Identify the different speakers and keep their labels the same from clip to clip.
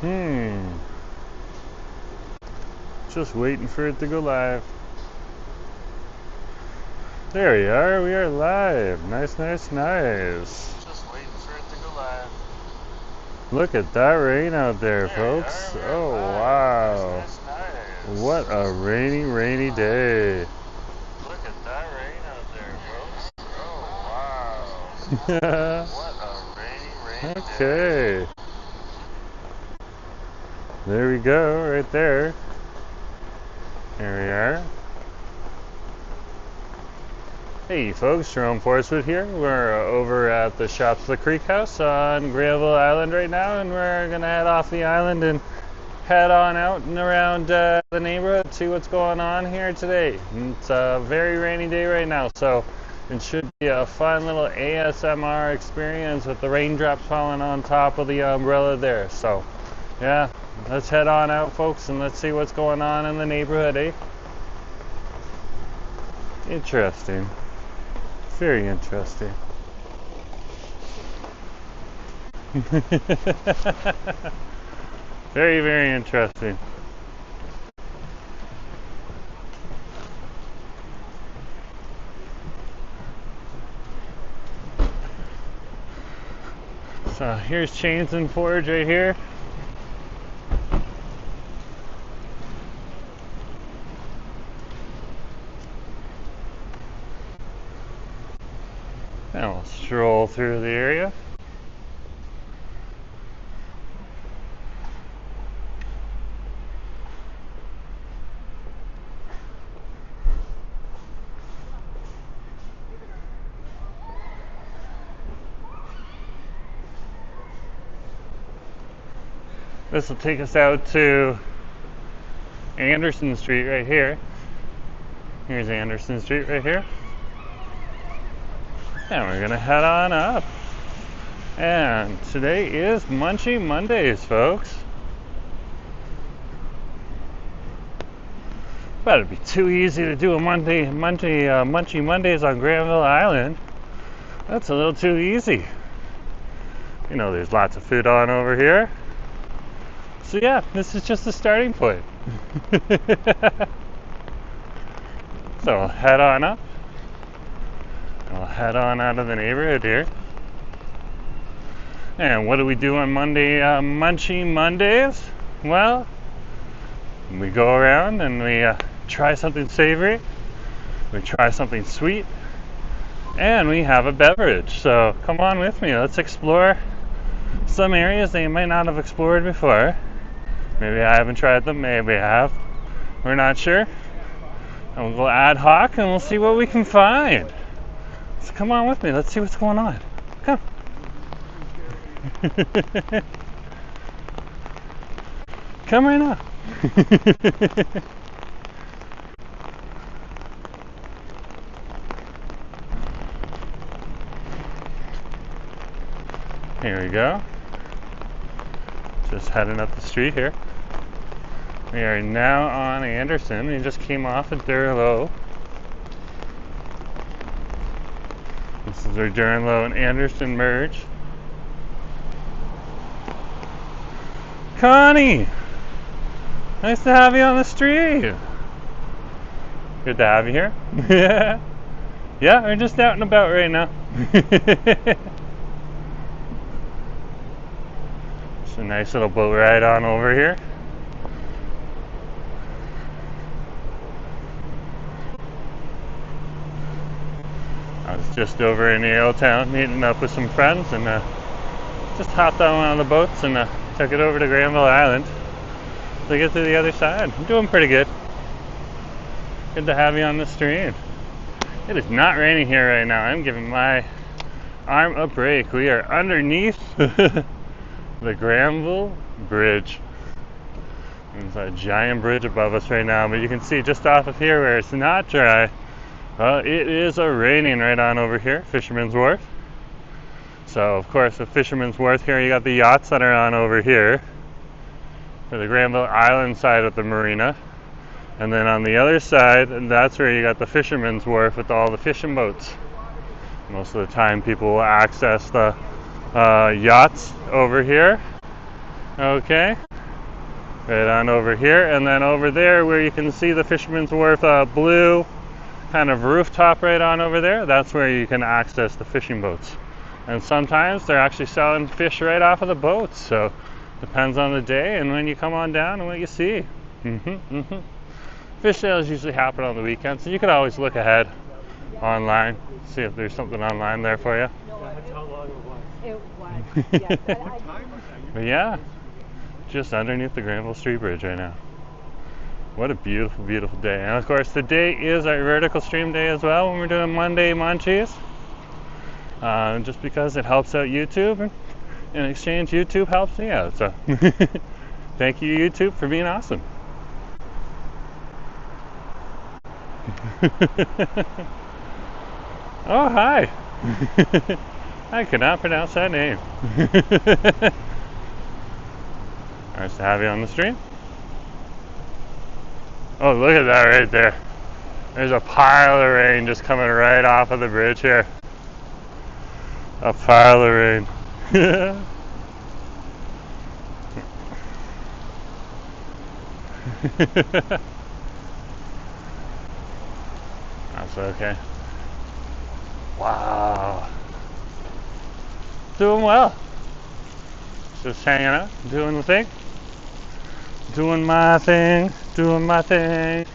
Speaker 1: Hmm. Just waiting for it to go live. There we are. We are live. Nice, nice, nice.
Speaker 2: Just waiting for it to go live.
Speaker 1: Look at that rain out there, folks. Oh, wow.
Speaker 2: Nice, nice.
Speaker 1: What a rainy, rainy day.
Speaker 2: Look at that rain out there, folks. Oh, wow. What a rainy, rainy day.
Speaker 1: Okay. There we go, right there. There we are. Hey folks, Jerome Forestwood here. We're over at the Shops the Creek House on Granville Island right now, and we're gonna head off the island and head on out and around the neighborhood, see what's going on here today. It's a very rainy day right now, so it should be a fun little ASMR experience with the raindrops falling on top of the umbrella there. So yeah, let's head on out, folks, and let's see what's going on in the neighborhood, eh? Interesting. Very interesting. Very, very interesting. So here's Chains and Forge right here. And we'll stroll through the area. This will take us out to Anderson Street right here. Here's Anderson Street right here. And we're gonna head on up. And today is Munchie Mondays, folks. But it'd be too easy to do a Munchie Mondays on Granville Island. That's a little too easy. You know, there's lots of food on over here. So yeah, this is just the starting point. So we'll head on up. We'll head on out of the neighborhood here. And what do we do on Munchie Mondays? Well, we go around and we try something savory, we try something sweet, and we have a beverage. So come on with me, let's explore some areas that you might not have explored before. Maybe I haven't tried them, maybe I have. We're not sure. And we'll go ad hoc and we'll see what we can find. So come on with me, let's see what's going on. Come. Come right now. Here we go. Just heading up the street here. We are now on Anderson. We just came off at Durlow. This is our Durlow and Anderson merge. Connie! Nice to have you on the street. Good to have you here. Yeah, we're just out and about right now. It's a nice little boat ride on over here. I was just over in Yale Town meeting up with some friends and just hopped on one of the boats and took it over to Granville Island to get to the other side. I'm doing pretty good. Good to have you on the stream. It is not raining here right now. I'm giving my arm a break. We are underneath the Granville Bridge. There's a giant bridge above us right now, but you can see just off of here where it's not dry. It is raining right on over here, Fisherman's Wharf. So of course at Fisherman's Wharf here you got the yachts that are on over here for the Granville Island side of the marina. And then on the other side, that's where you got the Fisherman's Wharf with all the fishing boats. Most of the time people will access the yachts over here. Okay, right on over here, and then over there where you can see the Fisherman's Wharf blue kind of rooftop right on over there, that's where you can access the fishing boats. And sometimes they're actually selling fish right off of the boats, so depends on the day and when you come on down and what you see. Fish sales usually happen on the weekends, so you can always look ahead online, see if there's something online there for you.
Speaker 3: That's how long it was.
Speaker 4: It was, yes.
Speaker 1: But yeah, just underneath the Granville Street Bridge right now. What a beautiful, beautiful day. And of course, today is our vertical stream day as well when we're doing Monday Munchies. Just because it helps out YouTube, and in exchange, YouTube helps me out. So, thank you, YouTube, for being awesome. Oh, hi. I cannot pronounce that name. Nice to have you on the stream. Oh, look at that right there. There's a pile of rain just coming right off of the bridge here. A pile of rain. That's okay. Wow. Doing well. Just hanging out, doing the thing. Doing my thing, doing my thing.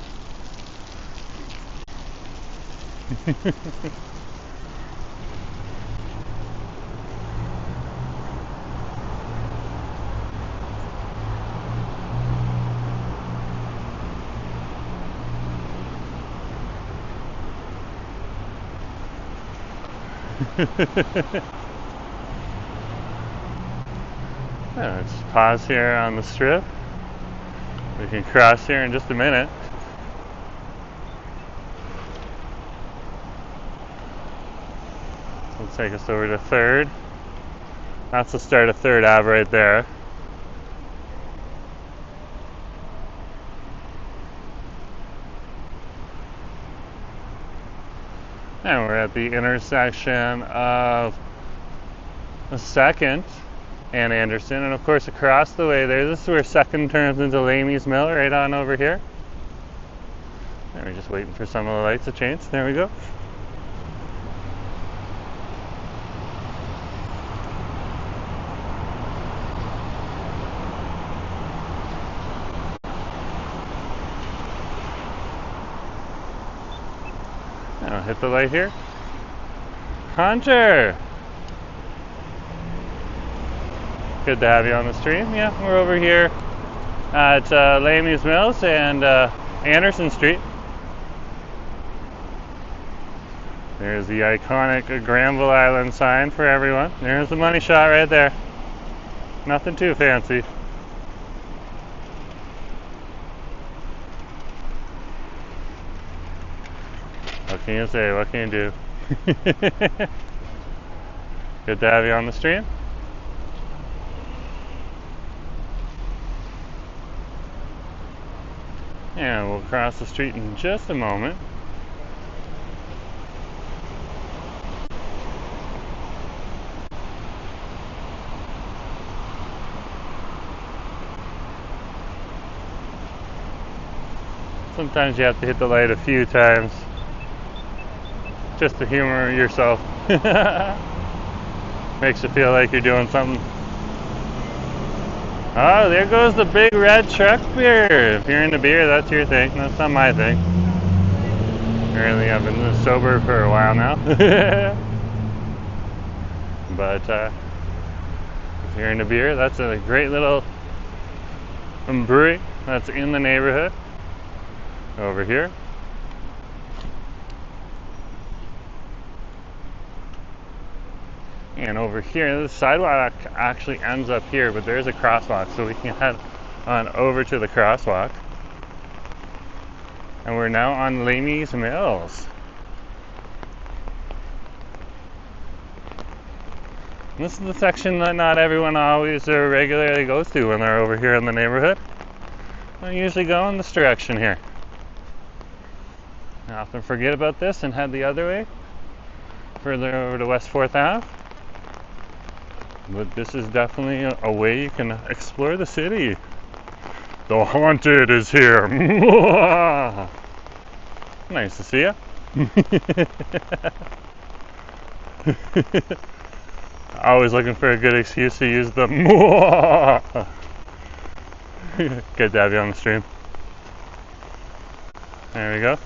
Speaker 1: Let's pause here on the strip. We can cross here in just a minute. It'll take us over to 3rd. That's the start of 3rd Ave right there. And we're at the intersection of the 2nd and Anderson, and of course across the way there, this is where 2nd turns into Lamy's Mill, right on over here. And we're just waiting for some of the lights to change. There we go. And I'll hit the light here. Hunter! Good to have you on the stream. Yeah, we're over here at Lamy's Mills and Anderson Street. There's the iconic Granville Island sign for everyone. There's the money shot right there. Nothing too fancy. What can you say? What can you do? Good to have you on the stream. And we'll cross the street in just a moment. Sometimes you have to hit the light a few times just to humor yourself. Makes you feel like you're doing something. Oh, there goes the big red truck beer. If you're into beer, that's your thing. That's not my thing. Apparently I've been sober for a while now. But if you're into beer, that's a great little brewery that's in the neighborhood over here. And over here, the sidewalk actually ends up here, but there's a crosswalk, so we can head on over to the crosswalk. And we're now on Lamy's Mills. This is the section that not everyone always or regularly goes to when they're over here in the neighborhood. I usually go in this direction here. I often forget about this and head the other way, further over to West 4th Ave. But this is definitely a way you can explore the city. The haunted is here. Nice to see you. Always looking for a good excuse to use the good to have you on the stream. There we go.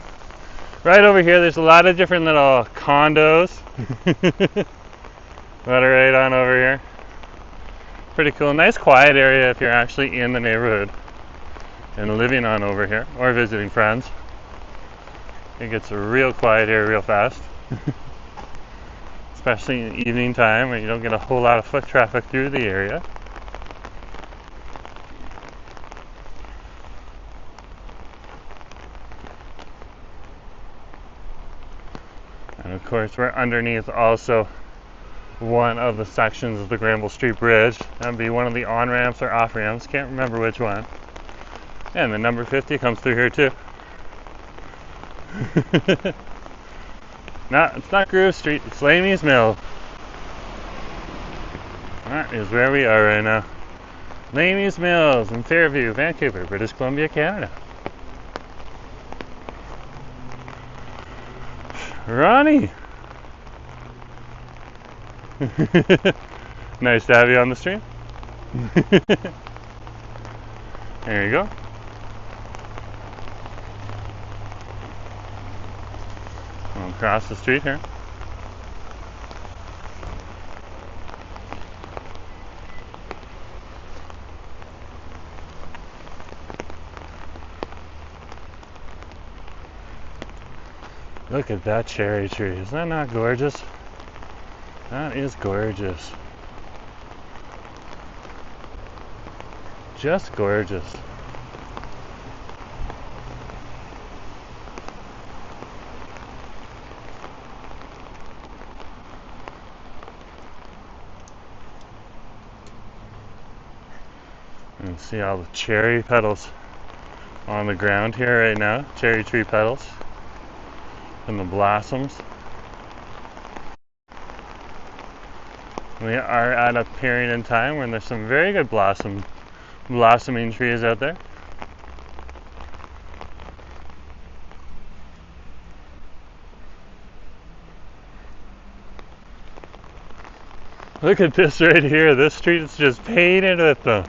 Speaker 1: Right over here, there's a lot of different little condos that are right on over here. Pretty cool. Nice quiet area if you're actually in the neighborhood and living on over here or visiting friends. It gets a real quiet here real fast. Especially in the evening time when you don't get a whole lot of foot traffic through the area. And of course we're underneath also one of the sections of the Granville Street Bridge. That would be one of the on-ramps or off-ramps, can't remember which one. And the number 50 comes through here too. No, it's not Grove Street, it's Lamy's Mill. That is where we are right now. Lamy's Mills in Fairview, Vancouver, British Columbia, Canada. Ronnie! Nice to have you on the stream. There you go. We'll cross the street here. Look at that cherry tree. Is that not gorgeous? That is gorgeous. Just gorgeous. And see all the cherry petals on the ground here right now. Cherry tree petals. And the blossoms. We are at a period in time when there's some very good blossoming trees out there. Look at this right here. This street is just painted with them.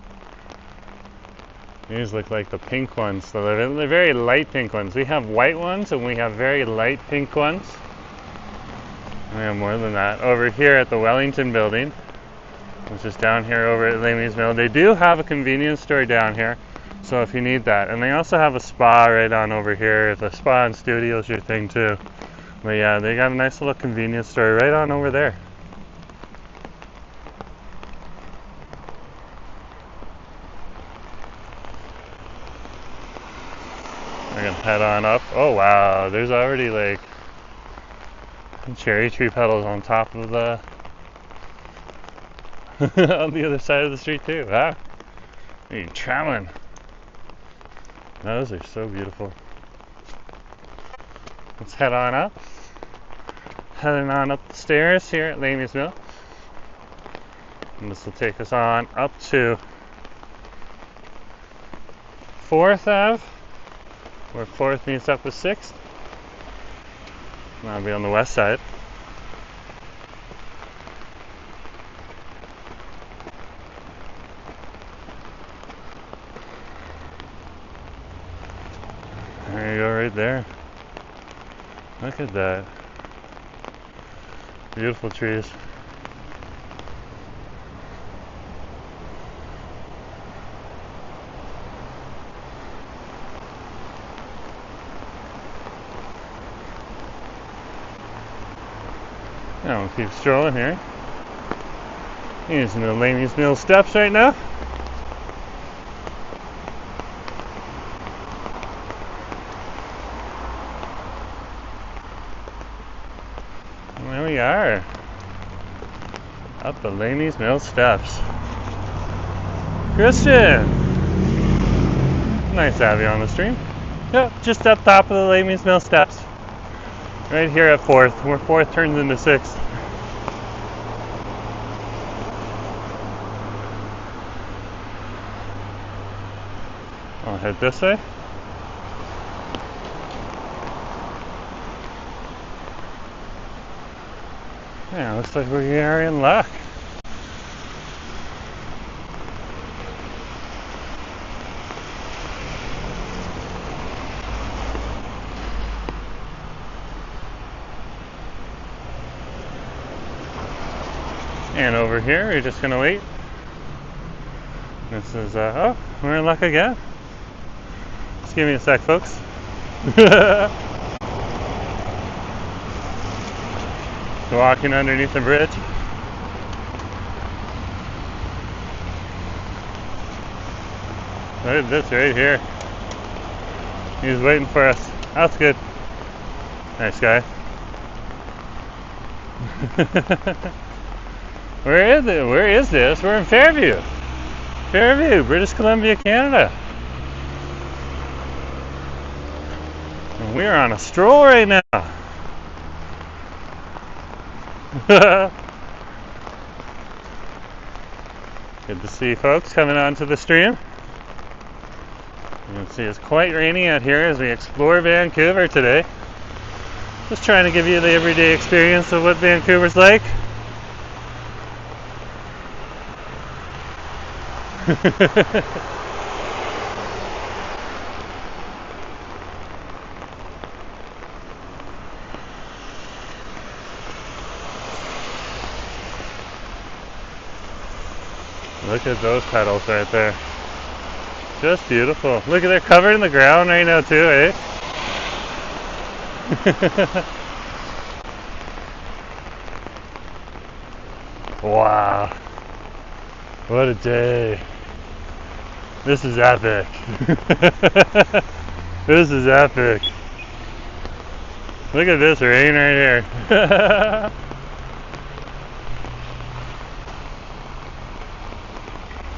Speaker 1: These look like the pink ones. So they're very light pink ones. We have white ones and we have very light pink ones. We have more than that. Over here at the Wellington building, which is down here over at Lamy's Mill, they do have a convenience store down here. So if you need that. And they also have a spa right on over here. The spa and studio is your thing too. But yeah, they got a nice little convenience store right on over there. We're gonna head on up. Oh wow, there's already like cherry tree petals on top of the on the other side of the street too. Wow, you're traveling. Those are so beautiful. Let's head on up. Heading on up the stairs here at Lamy's Mill. And this will take us on up to 4th Ave. Where 4th meets up with 6th. That'll be on the west side. There you go, right there. Look at that. Beautiful trees. Now we'll keep strolling here. Using the Lamy's Mill steps right now. And there we are. Up the Lamy's Mill steps. Christian! Nice to have you on the stream. Yep, just up top of the Lamy's Mill steps. Right here at 4th, where 4th turns into 6th. I'll head this way. Yeah, looks like we are in luck. And over here, we're just gonna wait. This is, oh, we're in luck again. Just give me a sec, folks. Walking underneath the bridge. Look at this right here. He's waiting for us. That's good. Nice guy. Where is it? Where is this? We're in Fairview. Fairview, British Columbia, Canada. And we are on a stroll right now. Good to see folks coming onto the stream. You can see it's quite rainy out here as we explore Vancouver today. Just trying to give you the everyday experience of what Vancouver's like. Look at those petals right there. Just beautiful. Look at, they're covered in the ground right now too, eh? Wow. What a day. This is epic. This is epic. Look at this rain right here.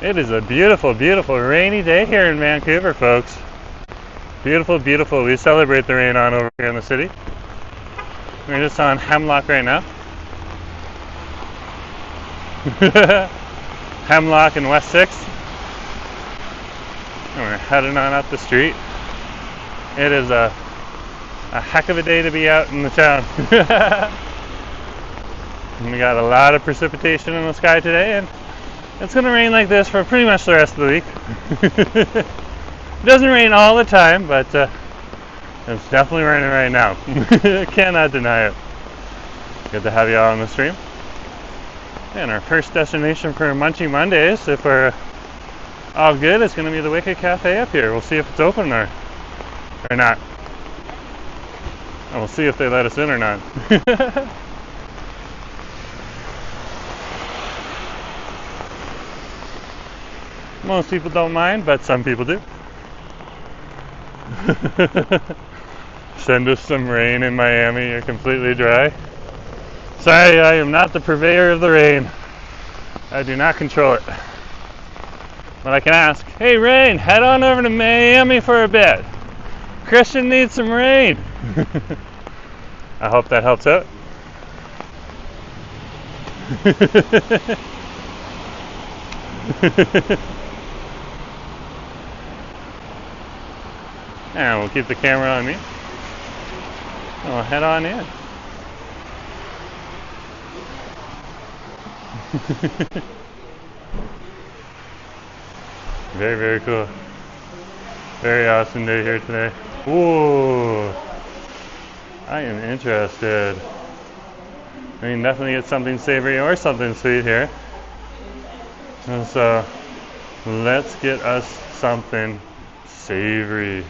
Speaker 1: It is a beautiful, beautiful rainy day here in Vancouver, folks. Beautiful, beautiful. We celebrate the rain on over here in the city. We're just on Hemlock right now. Hemlock and West 6th. And we're heading on up the street. It is a heck of a day to be out in the town. And we got a lot of precipitation in the sky today, and it's going to rain like this for pretty much the rest of the week. It doesn't rain all the time, but it's definitely raining right now. Cannot deny it. Good to have you all on the stream. And our first destination for Munchie Mondays, if we're all good, is going to be the Wicked Cafe up here. We'll see if it's open or not. And we'll see if they let us in or not. Most people don't mind, but some people do. Send us some rain in Miami, you're completely dry. Sorry, I am not the purveyor of the rain. I do not control it. But I can ask, hey rain, head on over to Miami for a bit. Christian needs some rain. I hope that helps out. And we'll keep the camera on me. And we'll head on in. Very, very cool. Very awesome day here today. Ooh, I am interested. I mean, definitely get something savory or something sweet here. And so, let's get us something savory.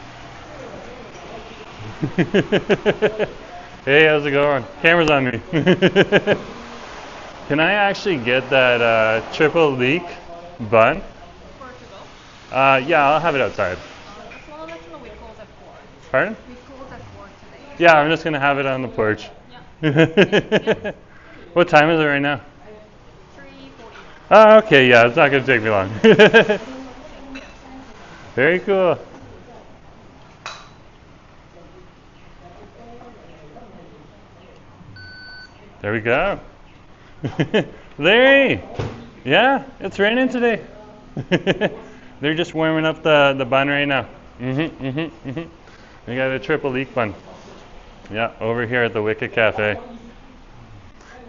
Speaker 1: Hey, how's it going? Camera's on me. Can I actually get that triple leek bun? Yeah, I'll have it outside.
Speaker 4: Well, that's when we close at 4.
Speaker 1: Pardon?
Speaker 4: We close at 4 today.
Speaker 1: Yeah, I'm just gonna have it on the porch.
Speaker 4: Yeah.
Speaker 1: What time is it right now?
Speaker 4: 3:40.
Speaker 1: Oh, okay, yeah, it's not gonna take me long. Very cool. There we go. Larry! Yeah, it's raining today. They're just warming up the bun right now. We got a triple leek bun. Yeah, over here at the Wicked Cafe.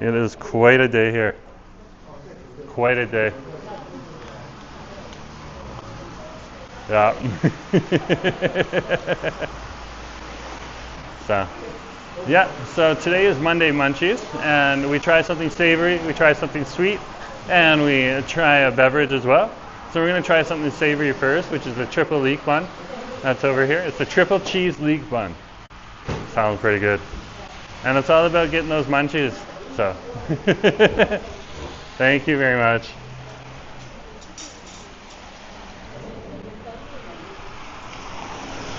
Speaker 1: It is quite a day here. Quite a day. Yeah. So today is Monday Munchies, and we try something savory, we try something sweet, and we try a beverage as well. So we're going to try something savory first, which is the triple leek bun. That's over here. It's the triple cheese leek bun. Sounds pretty good. And it's all about getting those munchies. So, thank you very much.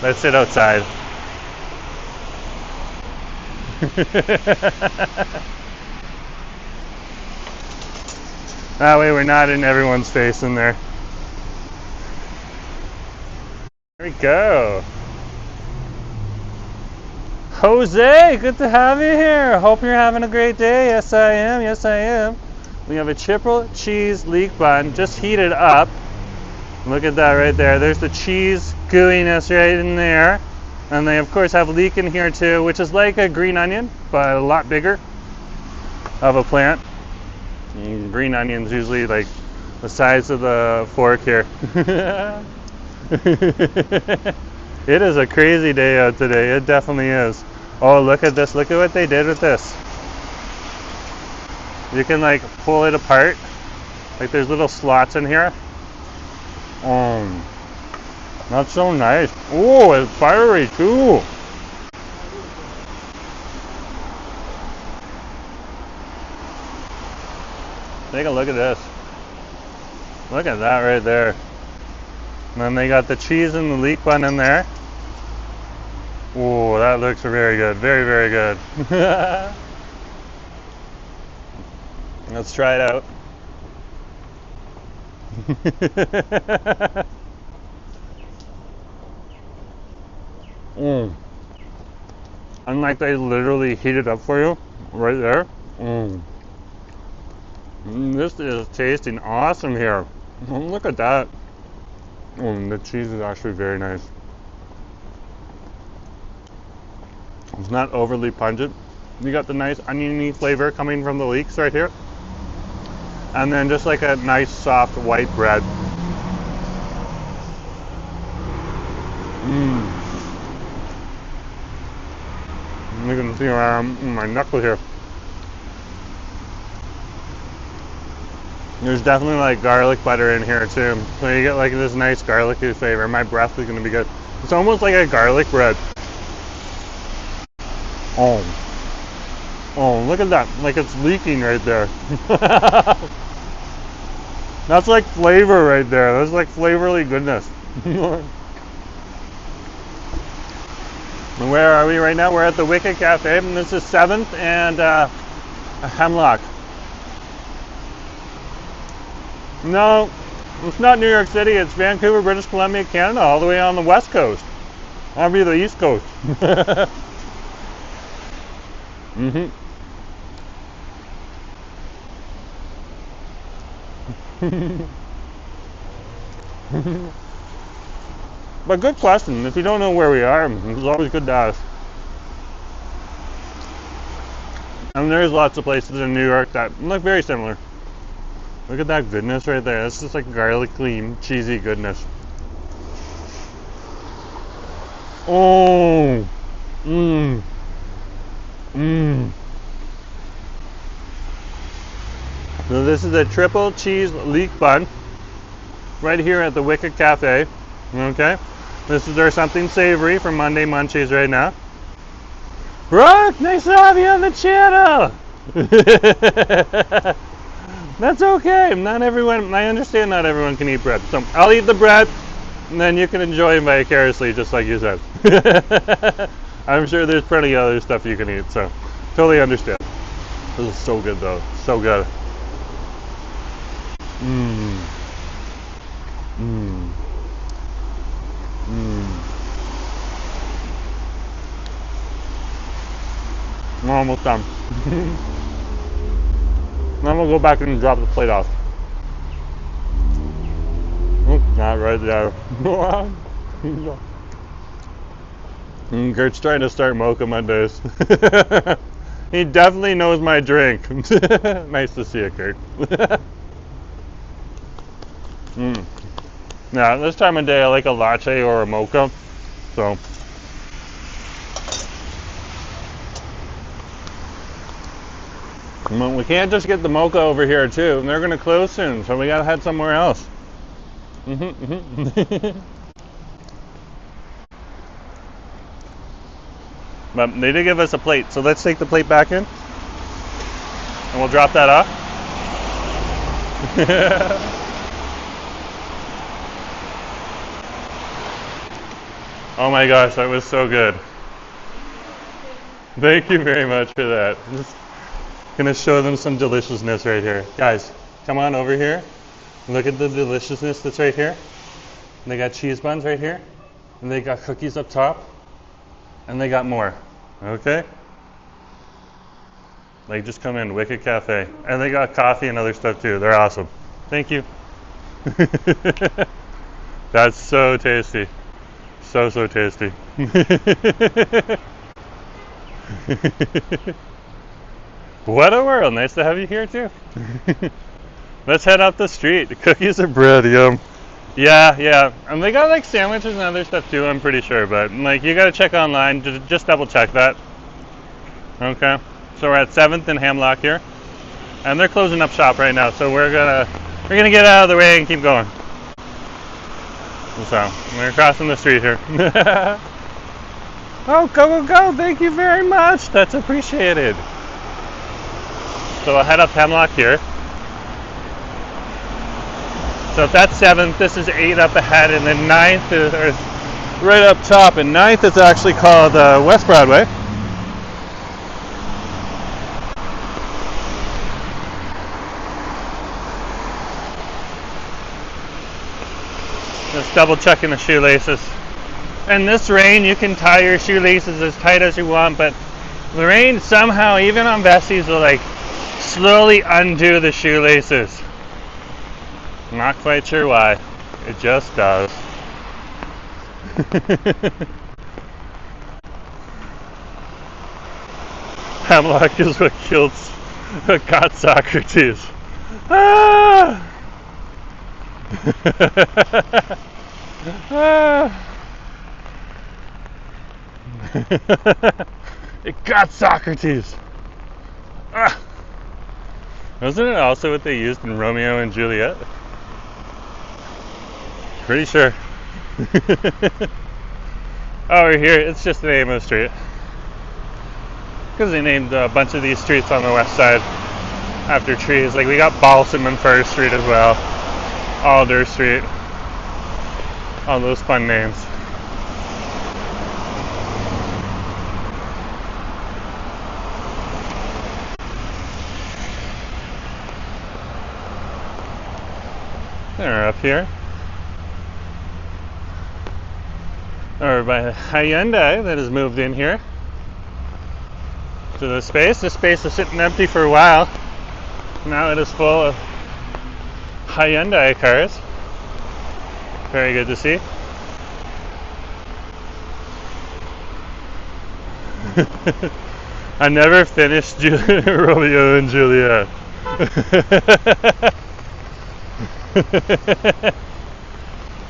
Speaker 1: Let's sit outside. That way we're not in everyone's face in there. There we go. Jose, good to have you here. Hope you're having a great day. Yes, I am. Yes, I am. We have a triple cheese leek bun just heated up. Look at that right there. There's the cheese gooiness right in there. And they, of course, have leek in here too, which is like a green onion, but a lot bigger of a plant. And green onions usually like the size of the fork here. It is a crazy day out today. It definitely is. Oh, look at this. Look at what they did with this. You can like pull it apart. Like there's little slots in here. That's so nice. Oh, it's fiery too. Take a look at this. Look at that right there. And then they got the cheese and the leek bun in there. Oh, that looks very good. Very, very good. Let's try it out. And like they literally heat it up for you right there. This is tasting awesome here. Look at that. The cheese is actually very nice. It's not overly pungent. You got the nice oniony flavor coming from the leeks right here. And then just like a nice soft white bread. You can see my knuckle here. There's definitely like garlic butter in here too. So you get like this nice garlicky flavor. My breath is going to be good. It's almost like a garlic bread. Oh, look at that. Like it's leaking right there. That's like flavor right there. That's like flavorly goodness. Where are we right now? We're at the Wicked Cafe, and this is 7th and Hemlock. No, it's not New York City. It's Vancouver, British Columbia, Canada, all the way on the west coast. I'll be the east coast. But good question. If you don't know where we are, it's always good to ask. And there's lots of places in New York that look very similar. Look at that goodness right there. That's just like garlicky, cheesy goodness. Oh, So this is a triple cheese leek bun right here at the Wicked Cafe. Okay, this is our something savory for Monday Munchies right now. Brooke, nice to have you on the channel. That's okay. Not everyone. I understand not everyone can eat bread. So I'll eat the bread, and then you can enjoy vicariously, just like you said. I'm sure there's plenty of other stuff you can eat. So totally understand. This is so good though. So good. We're almost done. Then we'll go back and drop the plate off. Not right there. Kurt's trying to start Mocha Mondays. He definitely knows my drink. Nice to see you, Kurt. Yeah, this time of day I like a latte or a mocha. So. We can't just get the mocha over here too. They're going to close soon, so we got to head somewhere else. But they did give us a plate, so let's take the plate back in. And we'll drop that off. Oh my gosh, that was so good. Thank you very much for that. Just gonna show them some deliciousness right here. Guys, come on over here. Look at the deliciousness that's right here. And they got cheese buns right here. And they got cookies up top. And they got more. Okay? Like, just come in, Wicked Cafe. And they got coffee and other stuff too. They're awesome. Thank you. That's so tasty. So tasty. What a world. Nice to have you here too. Let's head up the street. The cookies are bread, yum. Yeah. And they got like sandwiches and other stuff too, I'm pretty sure. But like, you gotta check online. Just double check that. Okay. So we're at 7th and Hamlock here. And they're closing up shop right now. So we're gonna get out of the way and keep going. So we're crossing the street here. Oh, go. Thank you very much. That's appreciated. So I'll head up Hemlock here. So if that's 7th, this is 8 up ahead, and then 9th is right up top, and 9th is actually called West Broadway. Just double checking the shoelaces. In this rain, you can tie your shoelaces as tight as you want, but the rain somehow, even on vesties, will like slowly undo the shoelaces. I'm not quite sure why. It just does. Hemlock is what got Socrates. Ah! It got Socrates. Ah! Wasn't it also what they used in Romeo and Juliet? Pretty sure. Over here, it's just the name of the street. Because they named a bunch of these streets on the west side after trees. Like we got Balsam and Fir Street as well. Alder Street. All those fun names. They're up here. Or by Hyundai that has moved in here to the space. This space is sitting empty for a while. Now it is full of Hyundai cars. Very good to see. I never finished Romeo and Juliet.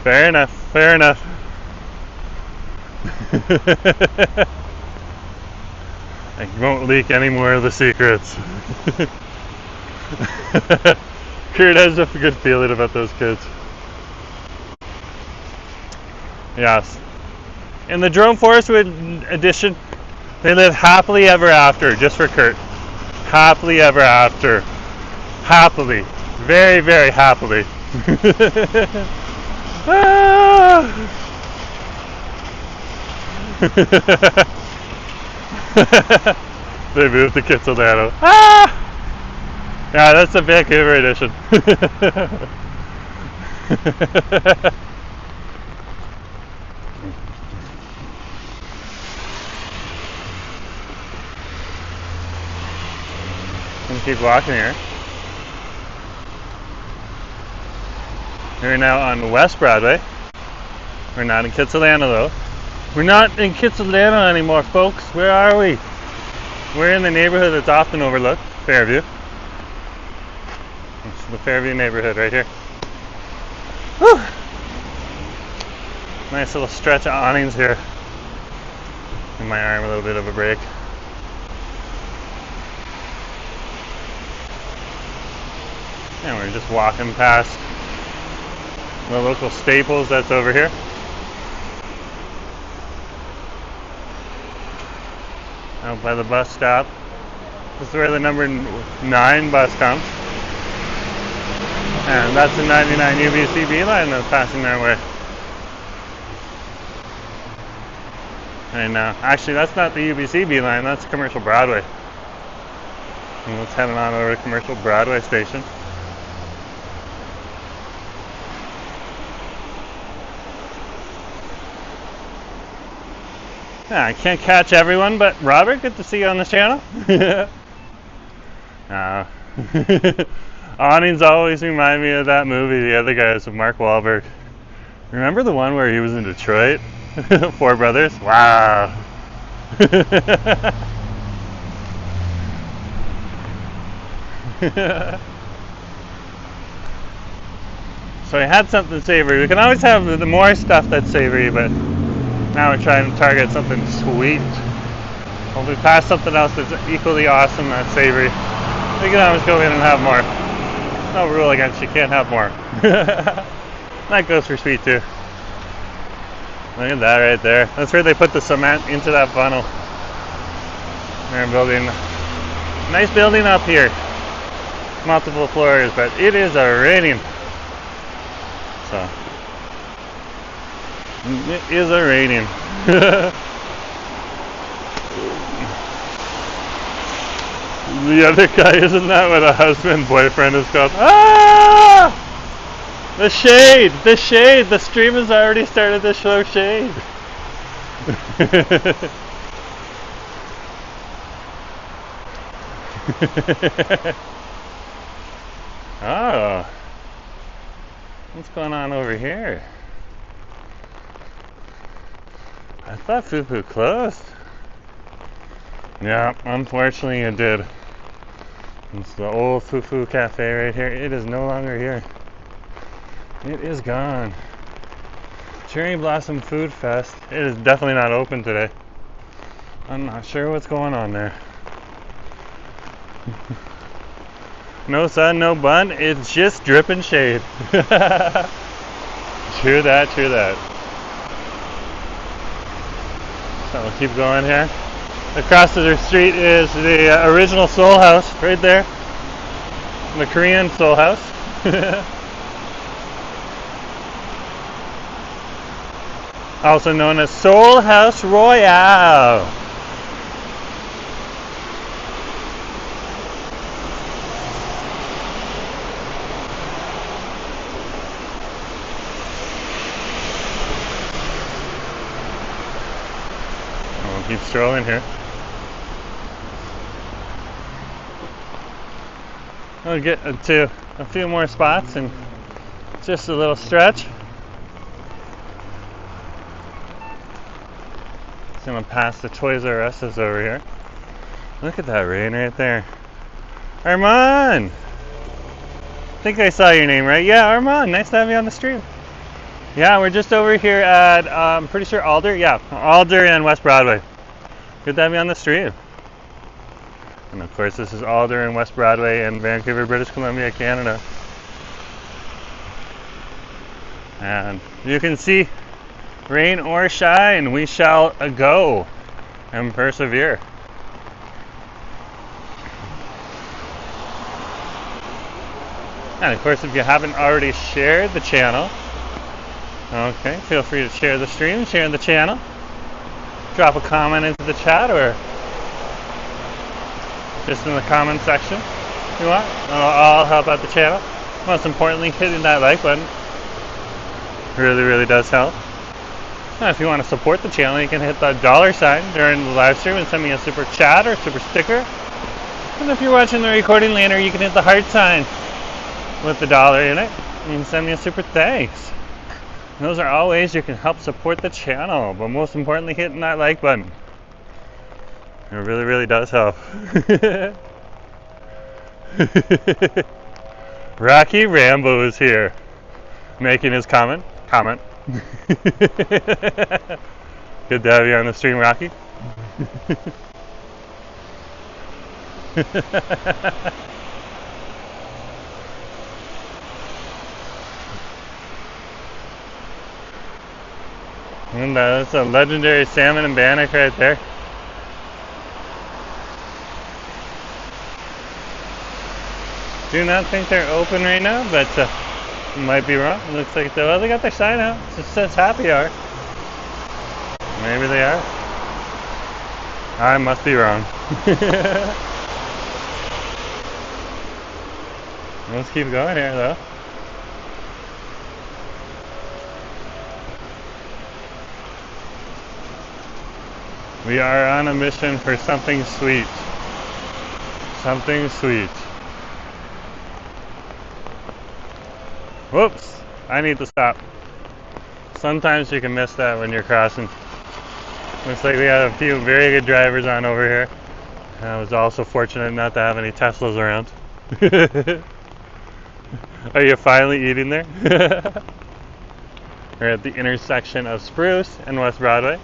Speaker 1: Fair enough. I won't leak any more of the secrets. Kurt has a good feeling about those kids. Yes. In the Jerome Forestwood edition, they live happily ever after, just for Kurt. Happily ever after. Happily. Very, very happily. Ah! They moved to Kitsilano. Ah! Yeah, that's the Vancouver edition. And keep walking here. We're now on West Broadway. We're not in Kitsilano though. We're not in Kitsilano anymore, folks. Where are we? We're in the neighborhood that's often overlooked, Fairview. It's the Fairview neighborhood right here. Whew. Nice little stretch of awnings here. Give my arm a little bit of a break. And we're just walking past the local Staples that's over here. Out by the bus stop. This is where the number 9 bus comes. And that's the 99 UBCB line that's passing our way. And actually that's not the UBCB line, that's Commercial Broadway. And let's head on over to Commercial Broadway station. Yeah, I can't catch everyone, but Robert, good to see you on this channel. Awnings always remind me of that movie, The Other Guys, with Mark Wahlberg. Remember the one where he was in Detroit? Four Brothers? Wow. So I had something savory. We can always have the more stuff that's savory, but now we're trying to target something sweet. When we pass something else that's equally awesome that's savory, we can always go in and have more. No rule against you can't have more. That goes for sweet too. Look at that right there. That's where they put the cement into that funnel. They're building a nice building up here. Multiple floors, but it is raining. So it is raining. The other guy, isn't that what a husband boyfriend is called? Ah! The shade! The shade! The stream has already started to show shade. Oh. What's going on over here? I thought Fufu closed. Yeah, unfortunately it did. It's the old Fufu cafe right here. It is no longer here. It is gone. Cherry Blossom Food Fest. It is definitely not open today. I'm not sure what's going on there. No sun, no bun. It's just dripping shade. True that, true that. So we'll keep going here. Across the street is the original Soul House right there. The Korean Soul House. Also known as Soul House Royale. We'll keep strolling here. We'll get to a few more spots and just a little stretch. Just gonna pass the Toys R Us's over here. Look at that rain right there. Armand! I think I saw your name right. Yeah, Armand, nice to have you on the stream. Yeah, we're just over here at, I'm pretty sure Alder. Yeah, Alder and West Broadway. Good to have you on the stream. And of course, this is Alder and West Broadway in Vancouver, British Columbia, Canada. And you can see, rain or shine, we shall go and persevere. And of course, if you haven't already shared the channel, okay, feel free to share the stream, share the channel. Drop a comment into the chat or just in the comment section if you want. I'll help out the channel. Most importantly, hitting that like button really does help. And if you want to support the channel, you can hit the $sign during the live stream and send me a super chat or super sticker. And if you're watching the recording later, you can hit the heart sign with the $, in it. You can send me a super thanks. Those are all ways you can help support the channel, but most importantly, hitting that like button. It really, really does help. Rocky Rambo is here, making his comment. Good to have you on the stream, Rocky. And that's a legendary salmon and bannock right there. Do not think they're open right now, but might be wrong. It looks like well, they got their sign out. It says happy hour. Maybe they are. I must be wrong. Let's keep going here, though. We are on a mission for something sweet. Something sweet. Whoops! I need to stop. Sometimes you can miss that when you're crossing. Looks like we have a few very good drivers on over here. I was also fortunate not to have any Teslas around. Are you finally eating there? We're at the intersection of Spruce and West Broadway.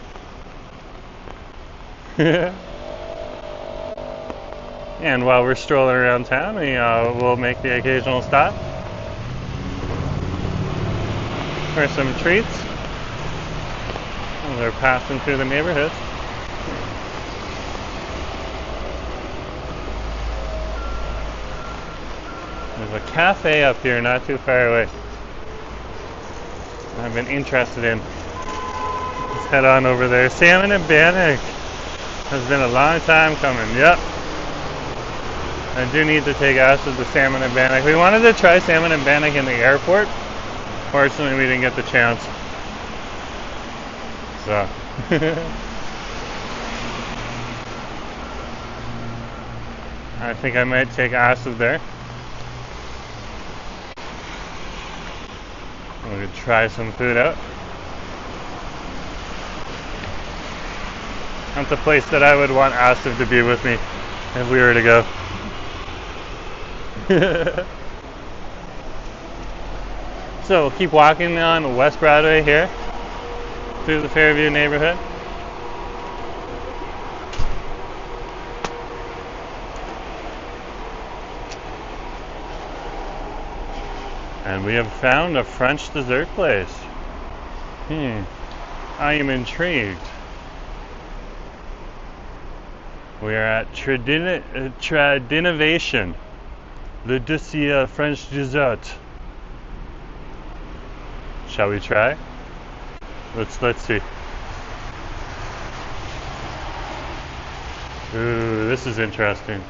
Speaker 1: And while we're strolling around town, we will make the occasional stop for some treats. And they're passing through the neighborhood. There's a cafe up here not too far away I've been interested in. Let's head on over there. Salmon and bannock has been a long time coming. Yep. I do need to take us to the salmon and bannock. We wanted to try salmon and bannock in the airport. Fortunately, we didn't get the chance. So. I think I might take Asa there. We could try some food out. That's the place that I would want Asa to be with me if we were to go. So we'll keep walking on West Broadway here through the Fairview neighborhood. And we have found a French dessert place. I am intrigued. We are at Tradinovation, Le Dessert French dessert. Shall we try? Let's see. Ooh, this is interesting.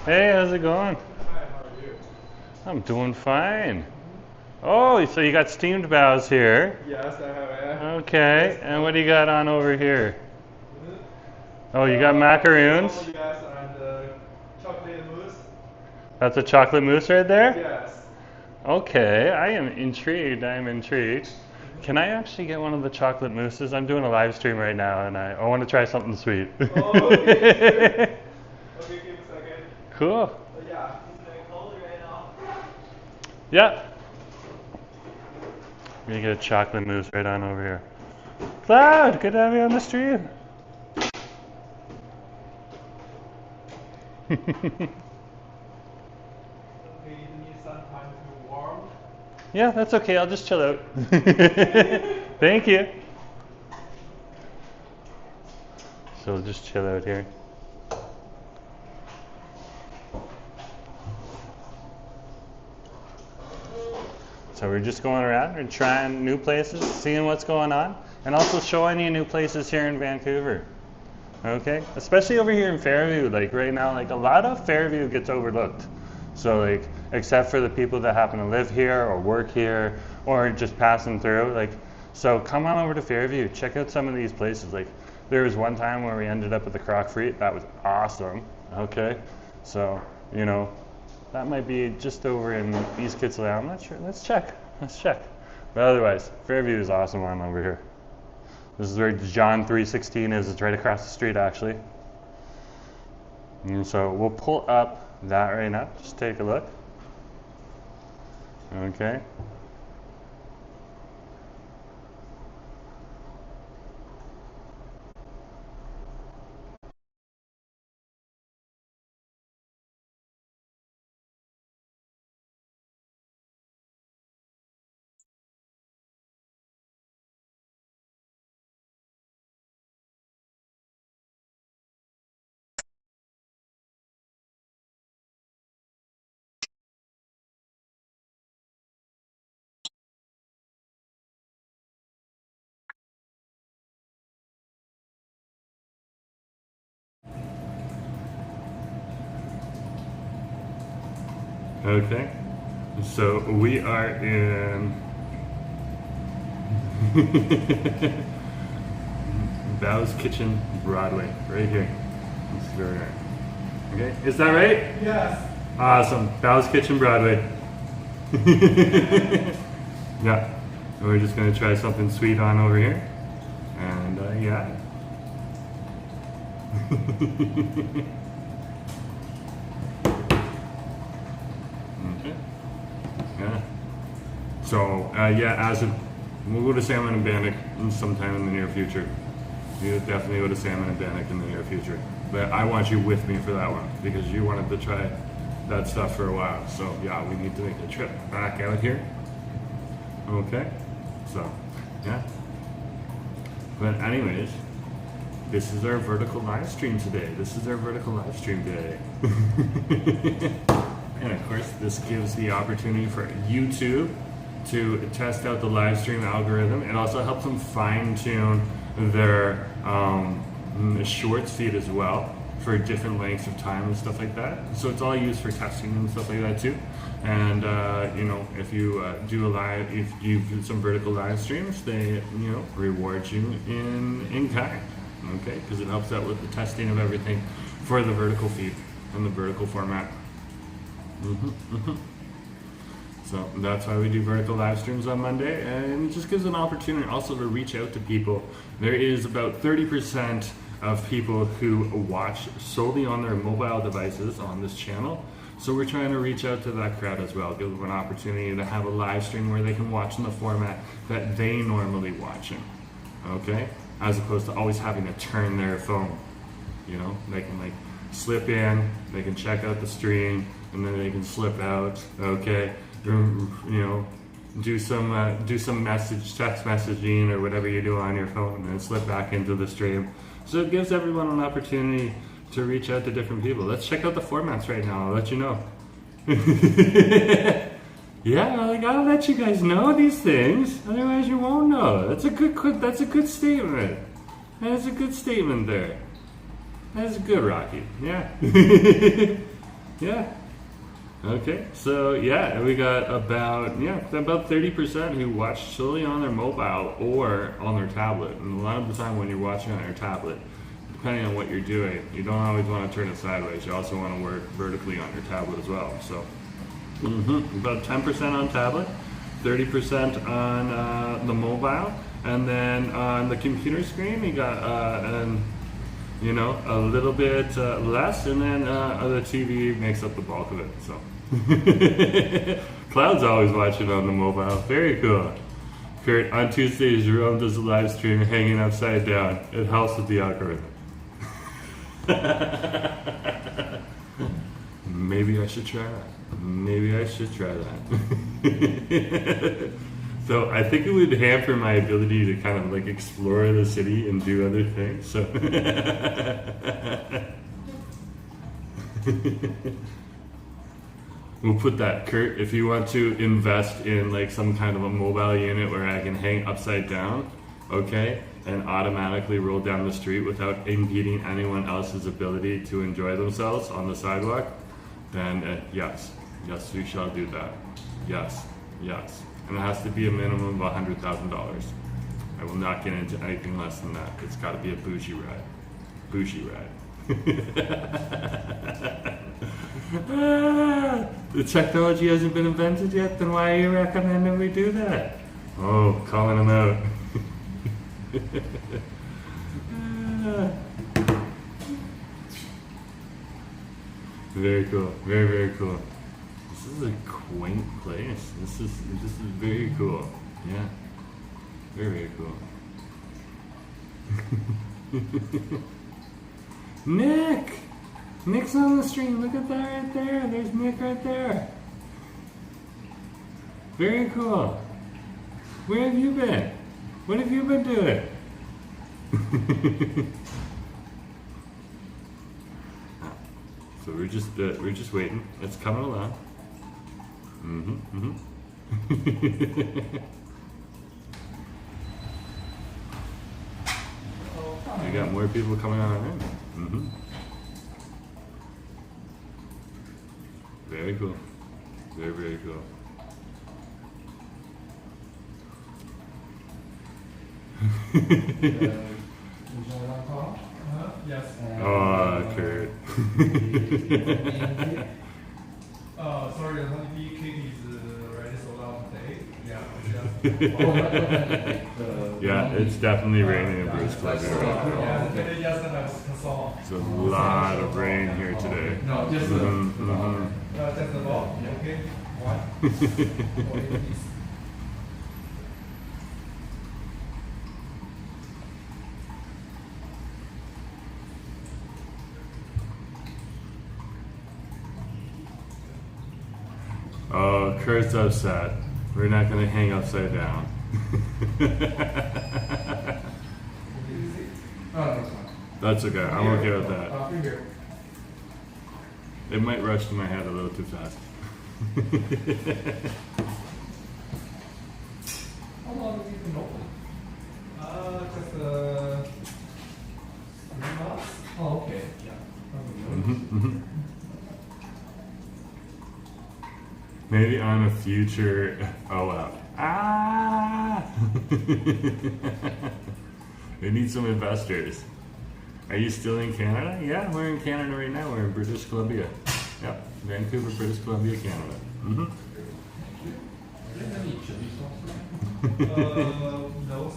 Speaker 1: Hey, how's it going?
Speaker 3: Hi, how are you?
Speaker 1: I'm doing fine. Oh, so you got steamed bows here.
Speaker 3: Yes, I have.
Speaker 1: Okay, and what do you got on over here? Oh, you got macaroons?
Speaker 3: Yes, and chocolate mousse.
Speaker 1: That's a chocolate mousse right there?
Speaker 3: Yes.
Speaker 1: Okay, I am intrigued. Can I actually get one of the chocolate mousses? I'm doing a live stream right now, and I want to try something sweet.
Speaker 3: Oh, okay. Okay, give a second.
Speaker 1: Cool.
Speaker 3: Yeah, it's like cold right now.
Speaker 1: Yeah. I'm gonna get a chocolate mousse right on over here. Cloud, good to have you on the stream.
Speaker 3: Okay, you need some time to warm.
Speaker 1: Yeah, that's okay. I'll just chill out. Thank you. So we'll just chill out here. So we're just going around and trying new places, seeing what's going on, and also showing you new places here in Vancouver. Okay, especially over here in Fairview. Like right now, like a lot of Fairview gets overlooked. So like, except for the people that happen to live here or work here or just passing through. Like, so come on over to Fairview. Check out some of these places. Like, there was one time where we ended up at the Croc Frite. That was awesome. Okay, so you know, that might be just over in East Kitsilano. I'm not sure. Let's check. Let's check. But otherwise, Fairview is awesome one over here. This is where John 3:16 is. It's right across the street, actually. And so we'll pull up that right now. Just take a look. Okay. Okay, so we are in Bow's Kitchen, Broadway, right here. This is where we are. Okay, is that right?
Speaker 3: Yes.
Speaker 1: Awesome, Bow's Kitchen, Broadway. Yeah, and we're just gonna try something sweet on over here, and yeah. Okay. Yeah. So yeah, we'll go to salmon and bannock sometime in the near future. We'll definitely go to salmon and bannock in the near future. But I want you with me for that one because you wanted to try that stuff for a while. So yeah, we need to make a trip back out here. Okay. So yeah. But anyways, this is our vertical live stream today. This is our vertical live stream day. And of course, this gives the opportunity for YouTube to test out the live stream algorithm. It also helps them fine tune their shorts feed as well for different lengths of time and stuff like that. So it's all used for testing and stuff like that too. And you know, if you if you do some vertical live streams, they reward you in kind. Okay, because it helps out with the testing of everything for the vertical feed and the vertical format. So that's why we do vertical live streams on Monday, and it just gives an opportunity also to reach out to people. There is about 30% of people who watch solely on their mobile devices on this channel. So we're trying to reach out to that crowd as well, give them an opportunity to have a live stream where they can watch in the format that they normally watch in. Okay? As opposed to always having to turn their phone. You know, they can like slip in, they can check out the stream, and then they can slip out. Okay, you know, do some text messaging or whatever you do on your phone, and then slip back into the stream. So it gives everyone an opportunity to reach out to different people. Let's check out the formats right now. I'll let you know. Yeah, like I'll let you guys know these things. Otherwise, you won't know. That's a good statement. That's a good statement there. That's good, Rocky. Yeah. Yeah. Okay. So yeah, we got about 30% who watch solely on their mobile or on their tablet. And a lot of the time, when you're watching on your tablet, depending on what you're doing, you don't always want to turn it sideways. You also want to work vertically on your tablet as well. So. About 10% on tablet, 30% on the mobile, and then on the computer screen you got a little bit less, and then the TV makes up the bulk of it. So Cloud's always watching on the mobile. Very cool. Kurt, on Tuesdays, Jerome does a live stream hanging upside down. It helps with the algorithm. Maybe I should try that. So I think it would hamper my ability to kind of like explore the city and do other things. So we'll put that. Kurt, if you want to invest in like some kind of a mobile unit where I can hang upside down, okay, and automatically roll down the street without impeding anyone else's ability to enjoy themselves on the sidewalk, then yes, we shall do that. Yes, and it has to be a minimum of $100,000. I will not get into anything less than that. It's got to be a bougie ride. The technology hasn't been invented yet, then why are you recommending we do that? Oh, calling him out. Very cool. Very, very cool. This is a quaint place. This is very cool. Yeah. Very, very cool. Nick! Nick's on the stream. Look at that right there. There's Nick right there. Very cool. Where have you been? What have you been doing? So we're just waiting. It's coming along. We got more people coming on in. Very cool. Very, very cool.
Speaker 3: Yes.
Speaker 1: Oh, Kurt.
Speaker 3: Sorry, the honeybee cake is already sold out today. Yeah,
Speaker 1: Yeah, it's definitely raining in British Columbia right now.
Speaker 3: yeah, today just that I was saw.
Speaker 1: It's a lot of rain here today.
Speaker 3: No, just
Speaker 1: Mhm,
Speaker 3: just the ball. Okay. One.
Speaker 1: Oh, Kurt's upset. We're not going to hang upside down. That's okay. I'm okay with that. It might rush to my head a little too fast.
Speaker 3: How long have you been open? Just 3 months. Oh, okay. Yeah.
Speaker 1: Maybe on a future. Oh wow. Ah! We need some investors. Are you still in Canada? Yeah, we're in Canada right now. We're in British Columbia. Yep, Vancouver, British Columbia, Canada.
Speaker 3: No,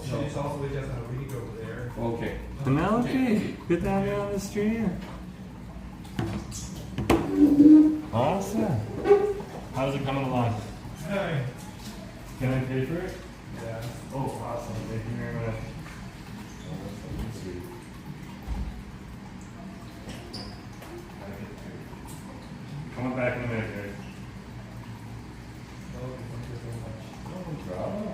Speaker 3: chili sauce, we just have vinegar over there.
Speaker 5: Okay.
Speaker 1: Penelope, good to have you on the stream. Awesome. How's it coming along?
Speaker 3: Hi.
Speaker 1: Can I pay for it?
Speaker 3: Yeah.
Speaker 1: Oh, awesome. Thank you very much. Oh, that's fucking sweet. Come on back in a minute, guys.
Speaker 3: Oh, thank you so much.
Speaker 1: No problem.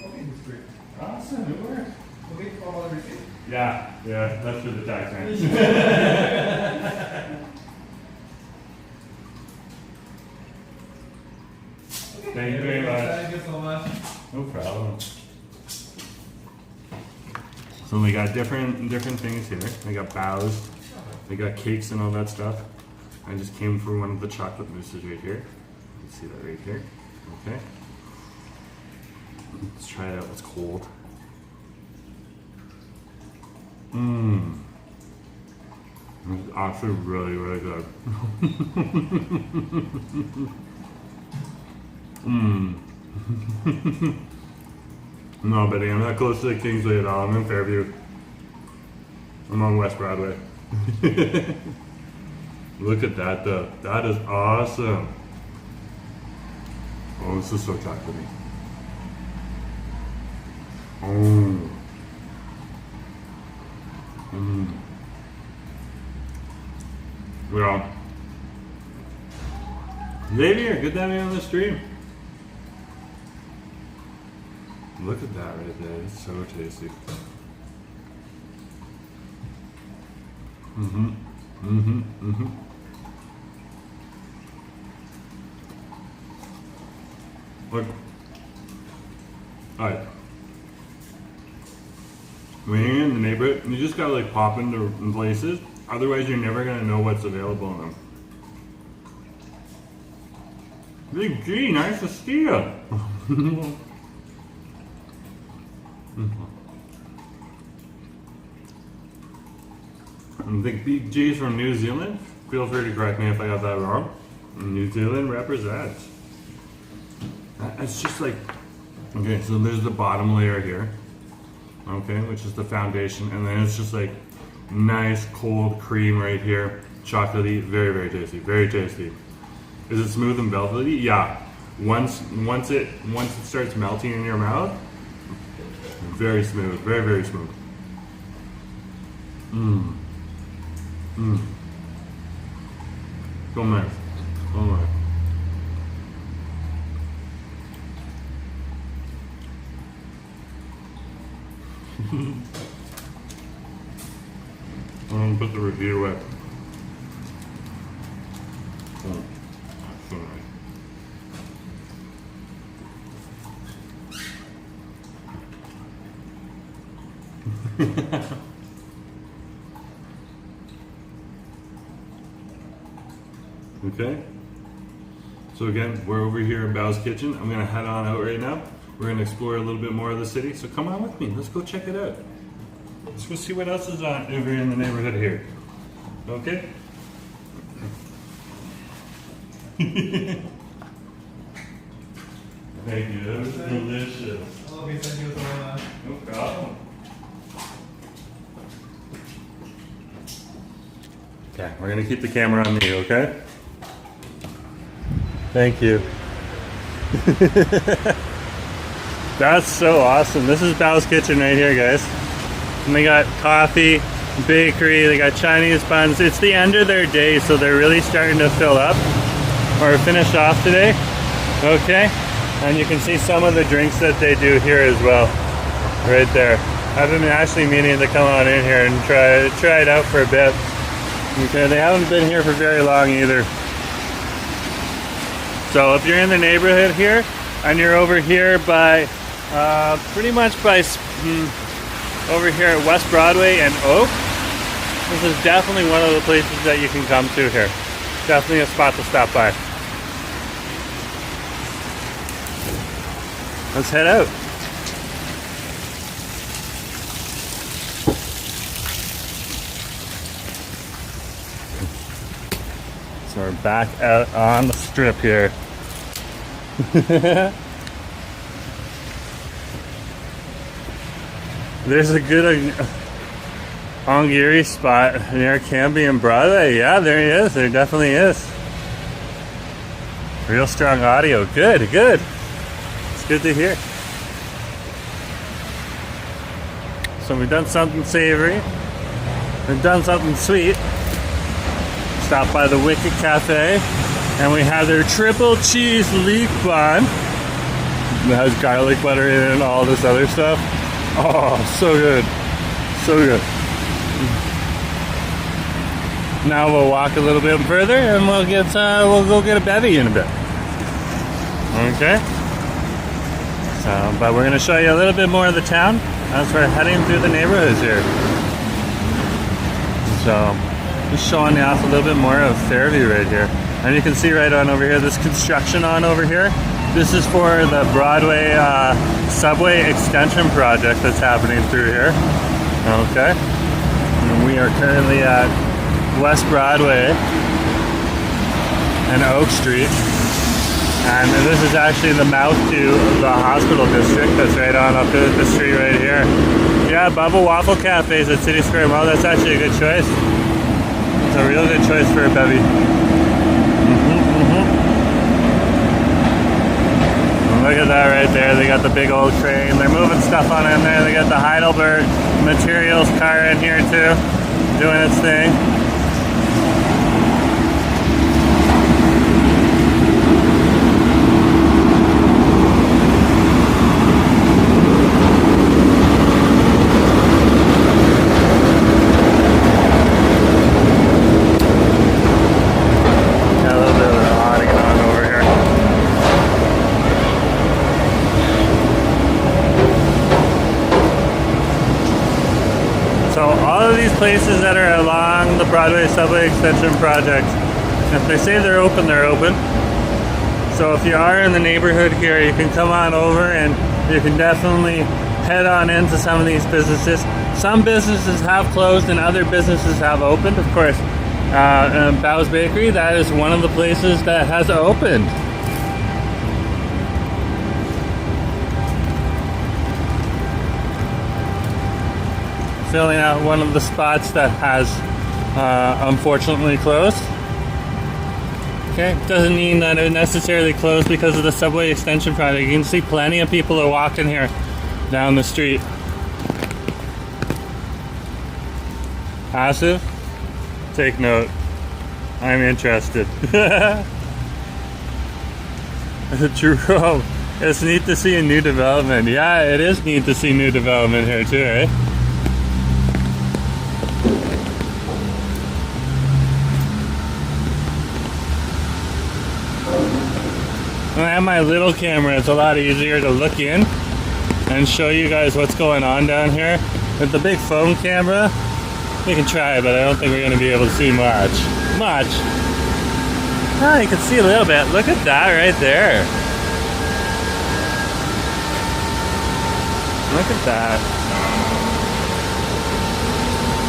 Speaker 3: Okay, it's great.
Speaker 1: Awesome, it worked.
Speaker 3: Okay, all the receipt.
Speaker 1: Yeah, that's for the tax man. Thank you very much.
Speaker 3: Thank you so much.
Speaker 1: No problem. So we got different things here. We got bows. We got cakes and all that stuff. I just came for one of the chocolate mousses right here. You can see that right here. Okay. Let's try it out. It's cold. Mmm. It's actually really, really good. Mmm. No, but I'm not close to the Kingsley at all. I'm in Fairview. I'm on West Broadway. Look at that though. That is awesome. Oh, this is so chocolatey. Oh. Mmm. Well. Xavier, good to have you on the stream. Look at that right there. It's so tasty. Look. Alright. When you're in the neighborhood, you just gotta like pop into places. Otherwise, you're never gonna know what's available in them. Big G, nice to see you. I think Big G's from New Zealand. Feel free to correct me if I got that wrong. New Zealand represents. It's just like, okay, so there's the bottom layer here, okay, which is the foundation, and then it's just like nice cold cream right here, chocolatey, very, very tasty, very tasty. Is it smooth and velvety? Yeah. Once it starts melting in your mouth, very smooth, very, very smooth. Mmm. Mmm. So nice. So nice. I'm gonna put the review away. Oh, so nice. Okay. So again, we're over here in Bao's Kitchen. I'm gonna head on out right now. We're gonna explore a little bit more of the city. So come on with me. Let's go check it out. Let's go see what else is on over in the neighborhood here. Okay. Thank you. That was delicious.
Speaker 3: Okay, thank you so much.
Speaker 1: No problem. Okay, we're gonna keep the camera on me, okay? Thank you. That's so awesome. This is Bao's Kitchen right here, guys. And they got coffee, bakery, they got Chinese buns. It's the end of their day, so they're really starting to fill up or finish off today. Okay, and you can see some of the drinks that they do here as well, right there. I've been actually meaning to come on in here and try it out for a bit. Okay, they haven't been here for very long either. So if you're in the neighborhood here and you're over here by pretty much by over here at West Broadway and Oak, this is definitely one of the places that you can come to here. Definitely a spot to stop by. Let's head out. So we're back out on the strip here. There's a good ongiri spot near Canby and Broadway. Yeah, there he is. There definitely is. Real strong audio. Good, good. It's good to hear. So we've done something savory. We've done something sweet. Stopped by the Wicked Cafe, and we have their triple cheese leek bun. It has garlic butter in it and all this other stuff. Oh, so good. So good. Now we'll walk a little bit further and we'll go get a bevy in a bit. Okay? So, but we're gonna show you a little bit more of the town as we're heading through the neighborhoods here. So, just showing you off a little bit more of Fairview right here. And you can see right on over here, this construction on over here. This is for the Broadway subway extension project that's happening through here. Okay. And we are currently at West Broadway and Oak Street. And this is actually the mouth to the hospital district that's right on up the street right here. Yeah, Bubba Waffle Cafes at City Square Mall. That's actually a good choice. It's a real good choice for a bevy. Look at that right there. They got the big old crane. They're moving stuff on in there. They got the Heidelberg Materials car in here too, doing its thing. Places that are along the Broadway subway extension project, if they say they're open, they're open. So if you are in the neighborhood here, you can come on over and you can definitely head on into some of these businesses. Some businesses have closed and other businesses have opened. Of course, Bow's Bakery, that is one of the places that has opened. Filling out one of the spots that has unfortunately closed. Okay, doesn't mean that it necessarily closed because of the subway extension project. You can see plenty of people are walking here down the street. Passive? Take note. I'm interested. Jerome, it's neat to see a new development. Yeah, it is neat to see new development here too, eh? When I have my little camera, it's a lot easier to look in and show you guys what's going on down here. With the big phone camera, we can try, but I don't think we're going to be able to see much. Oh, you can see a little bit. Look at that right there. Look at that.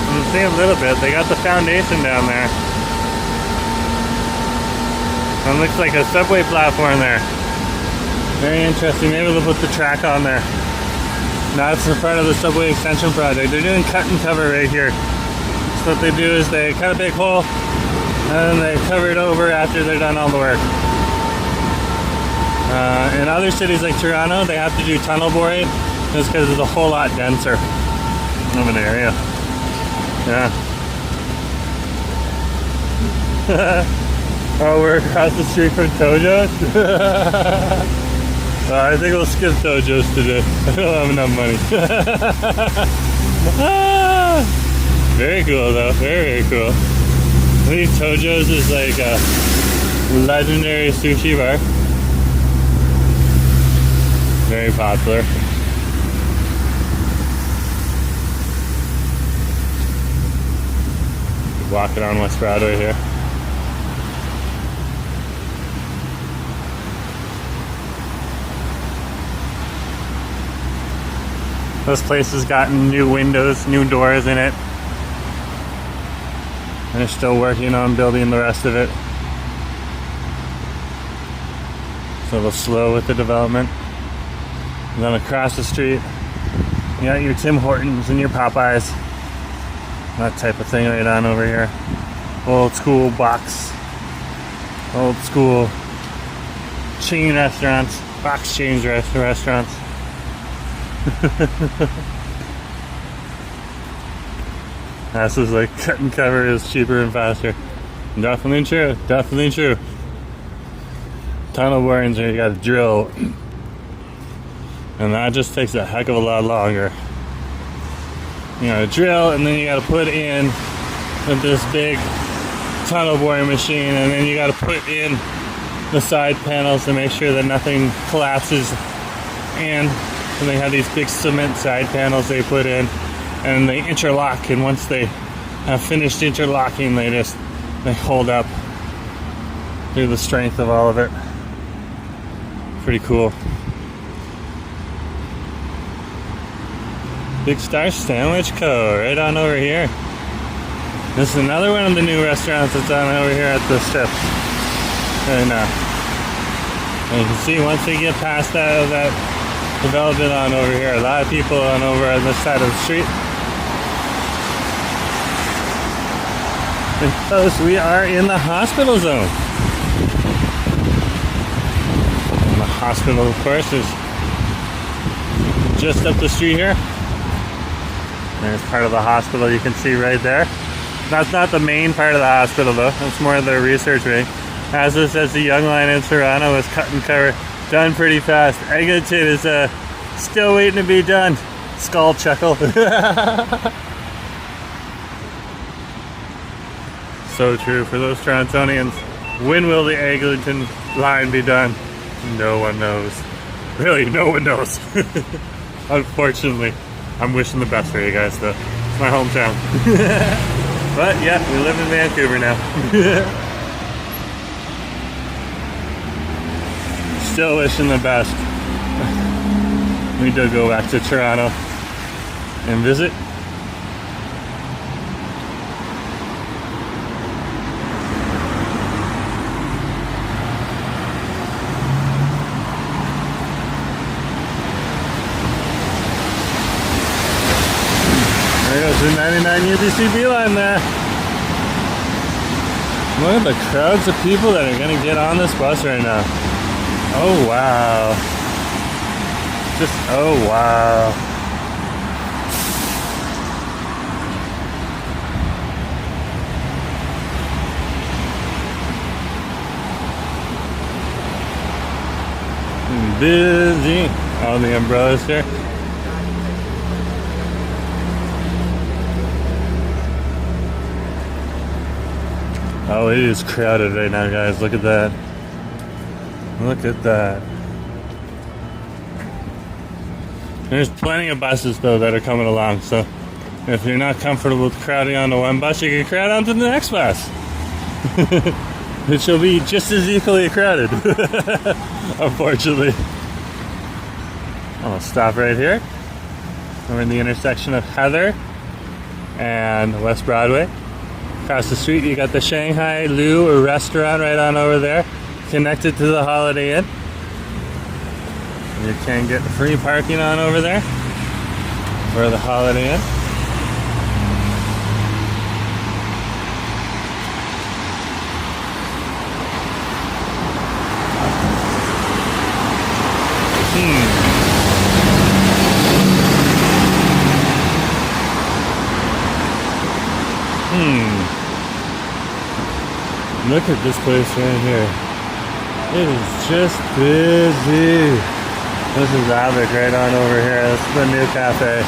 Speaker 1: You can see a little bit. They got the foundation down there. It looks like a subway platform there. Very interesting. Maybe they'll put the track on there. That's the part of the subway extension project. They're doing cut and cover right here. So what they do is they cut a big hole and then they cover it over after they're done all the work. In other cities like Toronto, they have to do tunnel boring just because it's a whole lot denser of an area. Yeah. Oh, we're across the street from Tojo's? I think we'll skip Tojo's today. I don't have enough money. Very cool though, very, very cool. I believe Tojo's is like a legendary sushi bar. Very popular. Walking on West Broadway here. This place has gotten new windows, new doors in it. And they're still working on building the rest of it. So they're slow with the development. And then across the street, you got your Tim Hortons and your Popeyes. That type of thing right on over here. Old school box. Old school chain restaurants. Box chains restaurants. This is like cut and cover is cheaper and faster. Definitely true, definitely true. Tunnel borings where you gotta drill. And that just takes a heck of a lot longer. You gotta drill and then you gotta put in with this big tunnel boring machine, and then you gotta put in the side panels to make sure that nothing collapses in. And they have these big cement side panels they put in, and they interlock, and once they have finished interlocking, they hold up through the strength of all of it. Pretty cool. Big Star Sandwich Co. right on over here. This is another one of the new restaurants that's on over here at the strip. And you can see once they get past that development on over here, a lot of people on over on this side of the street. Because we are in the hospital zone. And the hospital, of course, is just up the street here. There's part of the hospital you can see right there. That's not the main part of the hospital though. That's more of the research wing. As this says, the Young Line in Toronto is cut and cover. Done pretty fast. Eglinton is still waiting to be done. Skull chuckle. So true for those Torontonians. When will the Eglinton line be done? No one knows. Really, no one knows. Unfortunately, I'm wishing the best for you guys though. It's my hometown. But yeah, we live in Vancouver now. Still wishing the best. We did go back to Toronto and visit. There goes the 99 UBC Beeline there. Look at the crowds of people that are gonna get on this bus right now. Oh wow. Just, oh wow. Busy. All the umbrellas here. Oh, it is crowded right now, guys. Look at that. Look at that. There's plenty of buses, though, that are coming along. So if you're not comfortable with crowding onto one bus, you can crowd onto the next bus. It shall be just as equally crowded, unfortunately. I'll stop right here. We're in the intersection of Heather and West Broadway. Across the street, you got the Shanghai Lu, a restaurant right on over there, connected to the Holiday Inn. You can get free parking on over there for the Holiday Inn. Look at this place right here. It is just busy. This is Avic right on over here. This is the new cafe.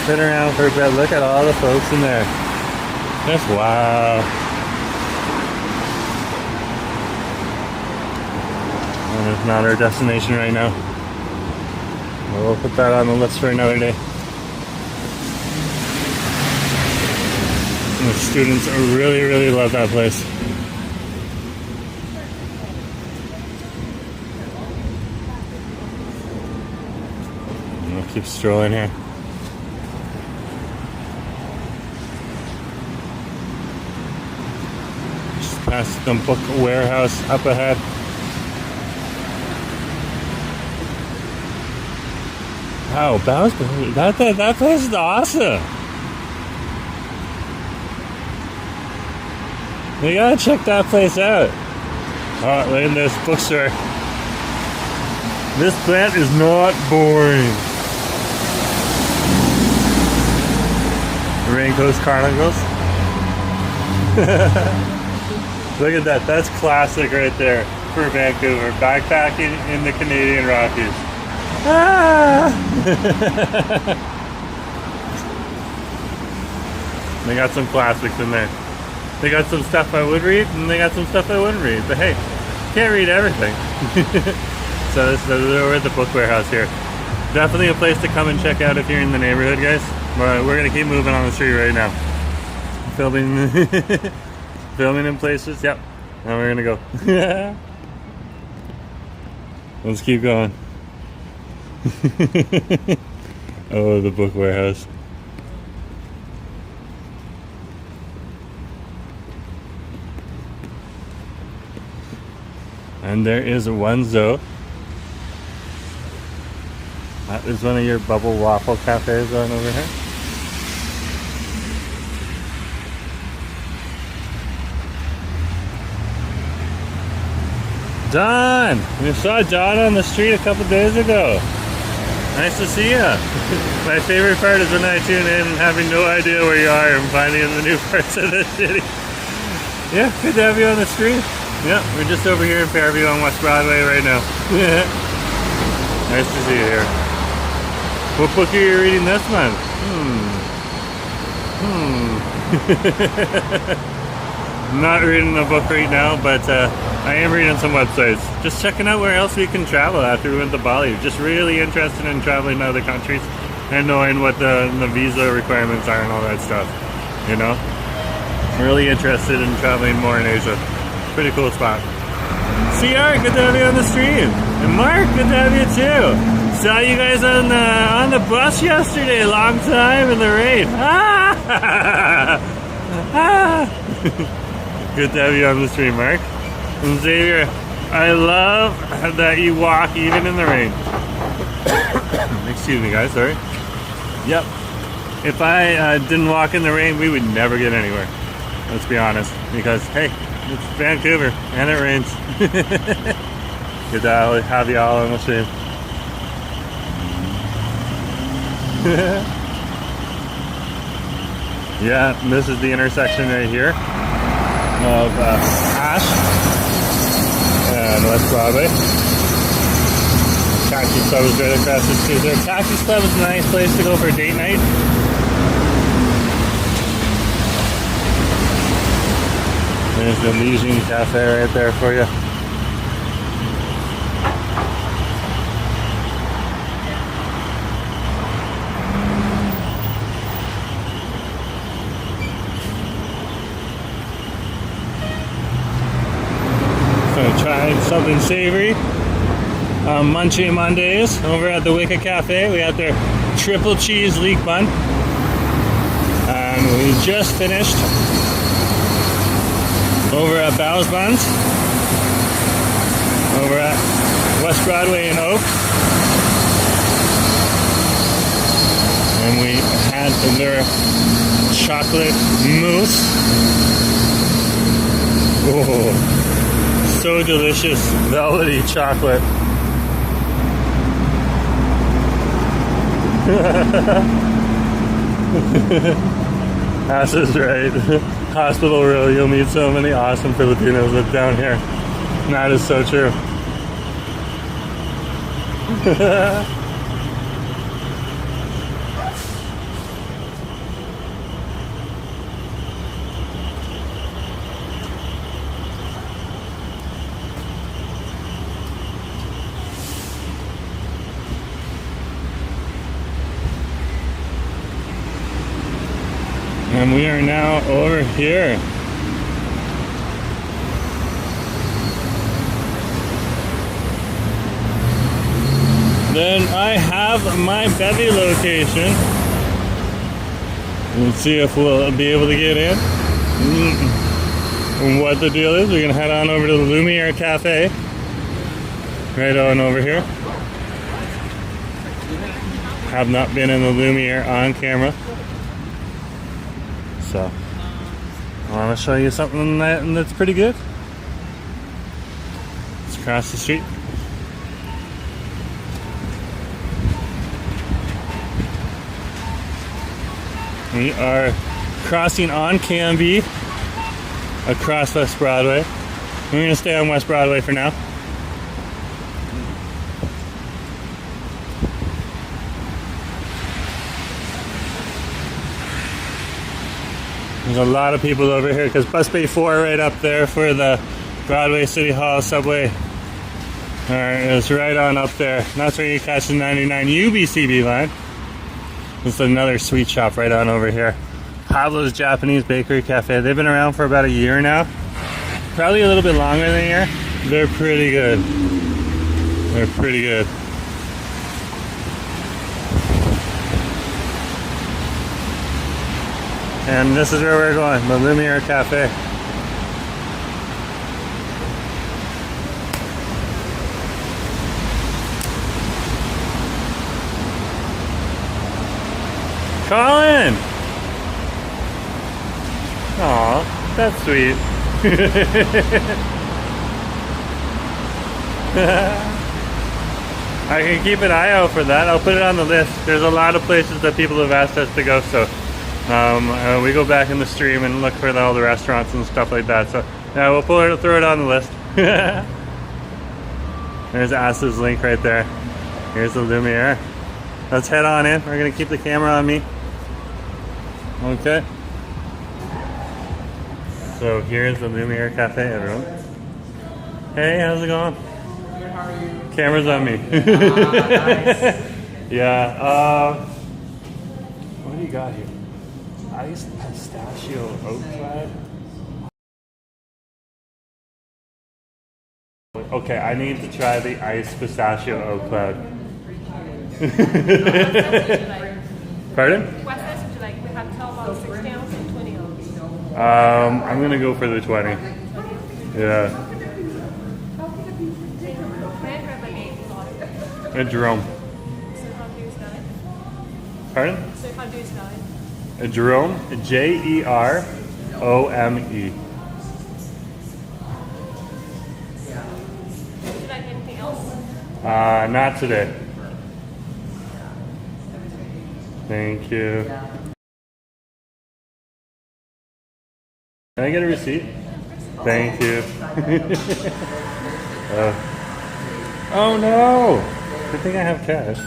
Speaker 1: Been around for a bit. Look at all the folks in there. Just wow. And it's not our destination right now. We'll put that on the list for another day. And the students really love that place. We'll keep strolling here. Just past the book warehouse up ahead. Wow, that place is awesome. You gotta check that place out. Oh, look at this bookstore. This plant is not boring. Raincoast Carnivals. Look at that. That's classic right there for Vancouver. Backpacking in the Canadian Rockies. Ah! They got some classics in there. They got some stuff I would read, and they got some stuff I wouldn't read. But hey, can't read everything. So we're at the book warehouse here. Definitely a place to come and check out if you're in the neighborhood, guys. But we're gonna keep moving on the street right now. Filming, filming in places. Yep. Now we're gonna go. Let's keep going. Oh, the book warehouse. And there is one Zo. That is one of your bubble waffle cafes on over here. Don! We saw Don on the street a couple days ago. Nice to see you. My favorite part is when I tune in having no idea where you are and finding the new parts of the city. Yeah, good to have you on the street. Yeah, we're just over here in Fairview on West Broadway right now. Nice to see you here. What book are you reading this month? I'm not reading a book right now, but I am reading some websites. Just checking out where else we can travel after we went to Bali. Just really interested in traveling to other countries and knowing what the visa requirements are and all that stuff. You know? Really interested in traveling more in Asia. Pretty cool spot. CR, good to have you on the stream. And Mark, good to have you too. Saw you guys on the bus yesterday. Long time in the rain. Good to have you on the stream, Mark. And Xavier, I love that you walk even in the rain. Excuse me, guys. Sorry. Yep. If I didn't walk in the rain, we would never get anywhere. Let's be honest. Because, hey, it's Vancouver and it rains. Good to have you all on the stream. Yeah, this is the intersection right here of Ash and West Broadway. Cactus Club is right across the street there. Cactus Club is a nice place to go for date night. There's the Legion Cafe right there for you. Tried something savory. Munchie Mondays over at the Wicked Cafe. We got their triple cheese leek bun. And we just finished over at Bow's Buns. Over at West Broadway in Oak. And we had their chocolate mousse. Oh. So delicious, velvety chocolate. Ash is right. Hospital Row, you'll meet so many awesome Filipinos live down here. And that is so true. And we are now over here. Then I have my bevy location. Let's see if we'll be able to get in. And what the deal is, we're gonna head on over to the Lumiere Cafe. Right on over here. Have not been in the Lumiere on camera. So, I want to show you something that's pretty good. It's across the street. We are crossing on Cambie across West Broadway. We're going to stay on West Broadway for now. There's a lot of people over here because Bus Bay 4 right up there for the Broadway City Hall subway. Alright, it's right on up there. And that's where you catch the 99 UBCB line. This is another sweet shop right on over here. Pablo's Japanese Bakery Cafe. They've been around for about a year now. Probably a little bit longer than a year. They're pretty good. They're pretty good. And this is where we're going, the Lumiere Cafe. Colin! Aw, that's sweet. I can keep an eye out for that. I'll put it on the list. There's a lot of places that people have asked us to go, so we go back in the stream and look for all the restaurants and stuff like that. So yeah, we'll throw it on the list. There's Asa's link right there. Here's the Lumiere. Let's head on in. We're gonna keep the camera on me. Okay. So here's the Lumiere Cafe, everyone. Hey, how's it going?
Speaker 5: Good, how are you?
Speaker 1: Camera's on me.
Speaker 5: Nice.
Speaker 1: Yeah. What do you got here? Iced pistachio oat cloud. Okay, I need to try the iced pistachio oat cloud. Pardon?
Speaker 4: What size would you like? We have 12 ounce, 60 ounce, and 20 ounce.
Speaker 1: I'm gonna go for the 20. Yeah.
Speaker 4: May I grab a name?
Speaker 1: Jerome.
Speaker 4: So how do you spell it?
Speaker 1: Pardon?
Speaker 4: So how do you spell it?
Speaker 1: Jerome. Jerome.
Speaker 4: Would you like anything else?
Speaker 1: Not today. Thank you. Can I get a receipt? Thank you. Oh no! Good thing I have cash.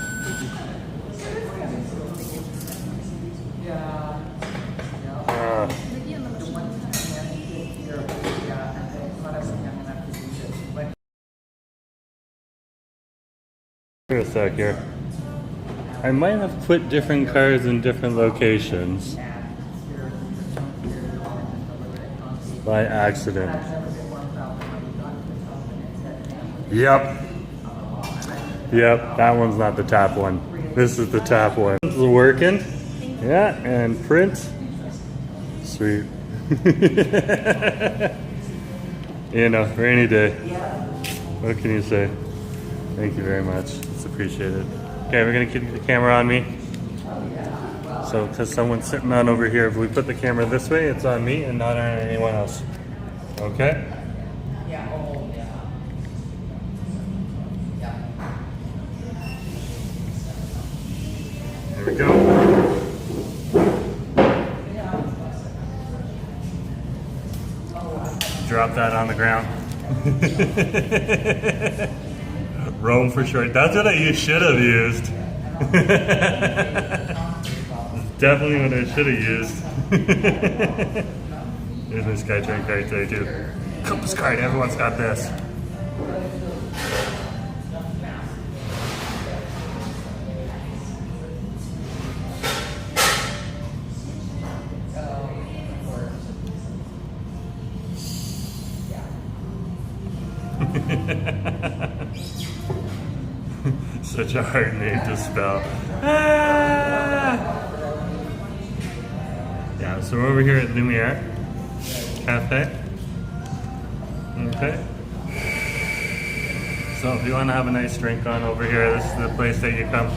Speaker 1: Wait a sec here. I might have put different cars in different locations by accident. Yep, that one's not the top one. This is the top one. This is working. Yeah, and print. Sweet. You know, rainy day. What can you say? Thank you very much. It's appreciated. Okay, we're gonna keep the camera on me. So, because someone's sitting on over here, if we put the camera this way, it's on me and not on anyone else. Okay? There we go. Drop that on the ground. Rome for short. That's what I should have used. Definitely what I should have used. Here's my SkyTrain card today too. Compass card, everyone's got this. Such a hard name to spell. Yeah, so we're over here at Lumiere Cafe. Okay. So if you want to have a nice drink on over here, this is the place that you come.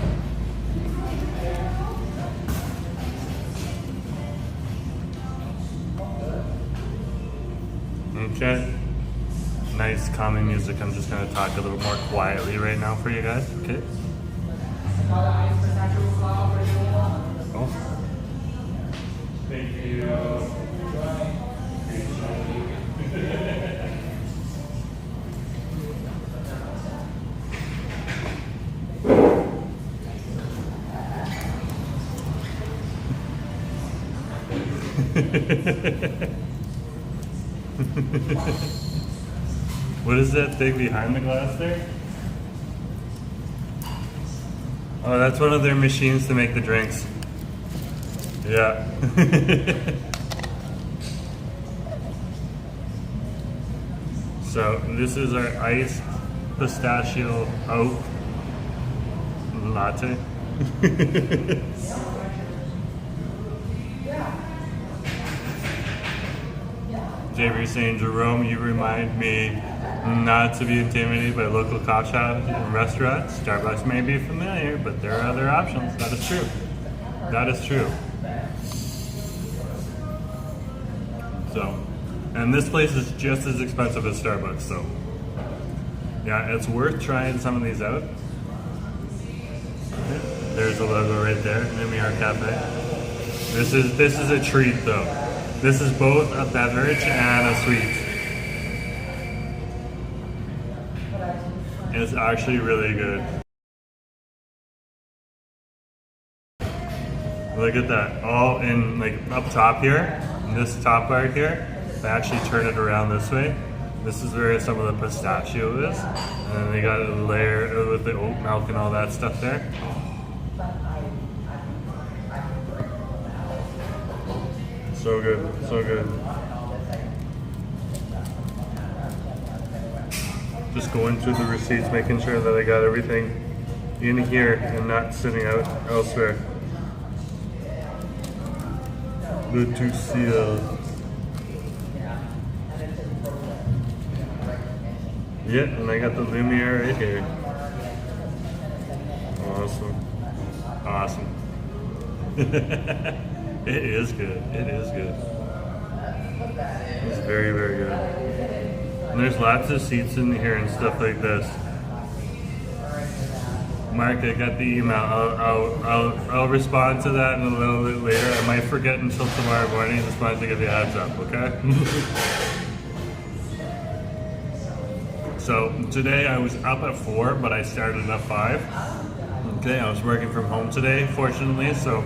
Speaker 1: Okay. Nice calming music. I'm just going to talk a little more quietly right now for you guys. Okay. Oh. Thank you. What is that thing behind the glass there? Oh, that's one of their machines to make the drinks. Yeah. So this is our iced pistachio oat latte. JV saying, Jerome, you remind me not to be intimidated by local coffee shops and restaurants. Starbucks may be familiar, but there are other options. That is true. That is true. So, and this place is just as expensive as Starbucks, so yeah, it's worth trying some of these out. There's the logo right there, Lumiere Cafe. This is a treat though. This is both a beverage and a sweet. It's actually really good. Look at that, all in like up top here, this top part here, they actually turn it around this way. This is where some of the pistachio is. And then they got a layer with the oat milk and all that stuff there. So good, so good. Just going through the receipts, making sure that I got everything in here and not sitting out elsewhere. Le tout sealed. Yeah, and I got the Lumiere right here. Awesome. Awesome. It is good. It is good. It's very, very good. And there's lots of seats in here and stuff like this. Mark, I got the email. I'll respond to that in a little bit later. I might forget until tomorrow morning. Just wanted to give you a heads up, okay? So today I was up at 4, but I started at 5. Okay, I was working from home today, fortunately, so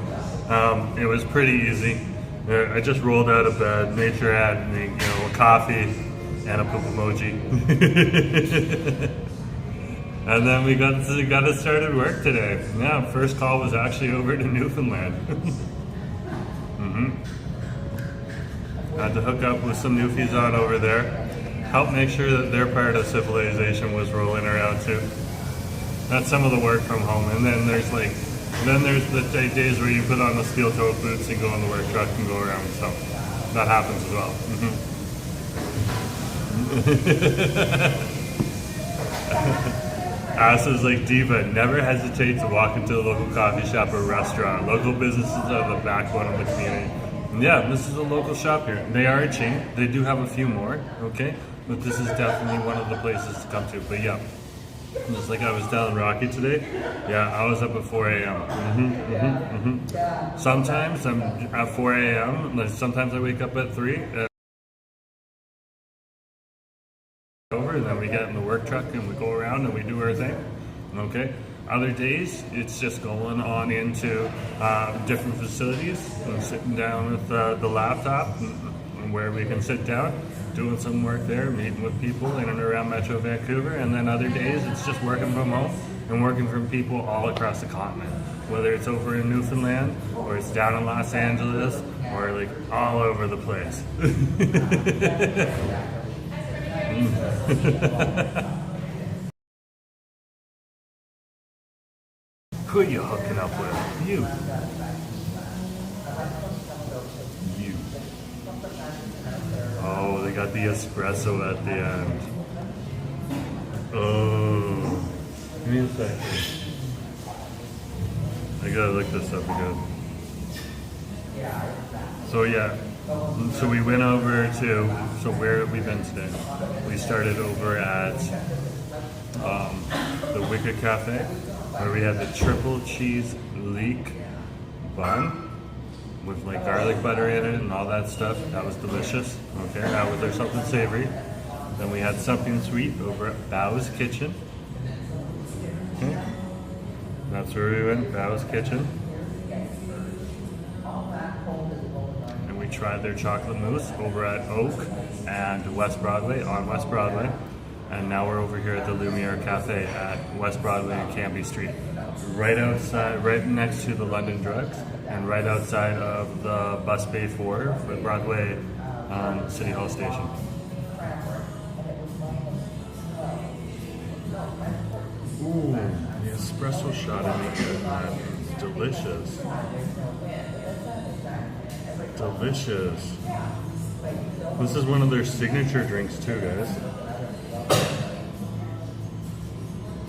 Speaker 1: it was pretty easy. I just rolled out of bed, made sure I had a coffee and a poop emoji. And then we got started work today. Yeah, first call was actually over to Newfoundland. Had to hook up with some Newfies on over there. Help make sure that their part of civilization was rolling around too. That's some of the work from home. And then there's the days where you put on the steel toe boots and go on the work truck and go around. So that happens as well. Ass is like, Diva, never hesitate to walk into a local coffee shop or restaurant. Local businesses are the backbone of the community. And yeah, this is a local shop here. They are a chain. They do have a few more, okay? But this is definitely one of the places to come to. But yeah, just like I was telling Rocky today, yeah, I was up at 4 a.m. Sometimes I'm at 4 a.m. Sometimes I wake up at 3. And then we get in the work truck and we go around and we do our thing. Okay. Other days, it's just going on into different facilities and sitting down with the laptop and where we can sit down, doing some work there, meeting with people in and around Metro Vancouver. And then other days, it's just working from home and working from people all across the continent. Whether it's over in Newfoundland or it's down in Los Angeles or like all over the place. Who are you hooking up with? You. Oh, they got the espresso at the end. Oh. Give me a second. I gotta look this up again. So yeah. So we went over to, where have we been today? We started over at the Wicked Cafe, where we had the triple cheese leek bun with like garlic butter in it and all that stuff. That was delicious. Okay, now was there something savory. Then we had something sweet over at Bow's Kitchen. Okay. That's where we went, Bow's Kitchen. Tried their chocolate mousse over at Oak and West Broadway, on West Broadway. And now we're over here at the Lumiere Cafe at West Broadway and Cambie Street. Right outside, right next to the London Drugs, and right outside of the bus bay for Broadway City Hall Station. Ooh, the espresso shot in the air, that is delicious. Delicious. This is one of their signature drinks too, guys.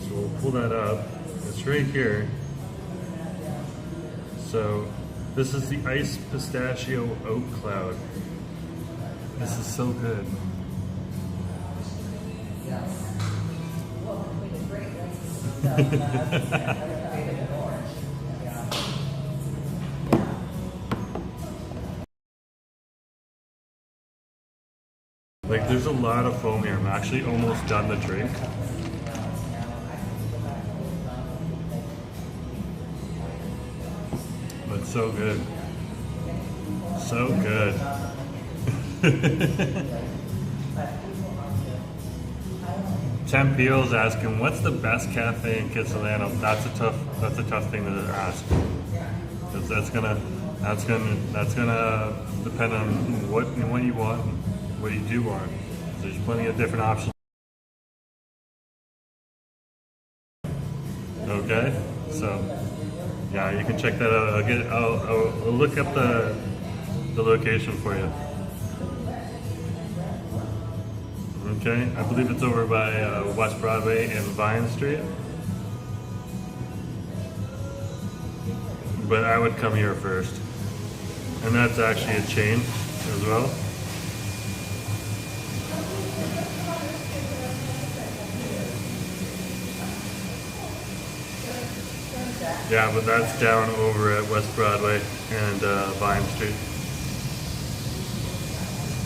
Speaker 1: So we'll pull that up. It's right here. So this is the iced pistachio oat cloud. This is so good. Like, there's a lot of foam here. I'm actually almost done the drink. But so good. So good. Tempeo's asking, what's the best cafe in Kitsilano? That's a tough thing to ask. Because that's gonna depend on what you want. What you do want. There's plenty of different options. Okay, so yeah, you can check that out. I'll look up the location for you. Okay, I believe it's over by West Broadway and Vine Street. But I would come here first. And that's actually a chain as well. Yeah, but that's down over at West Broadway and Vine Street.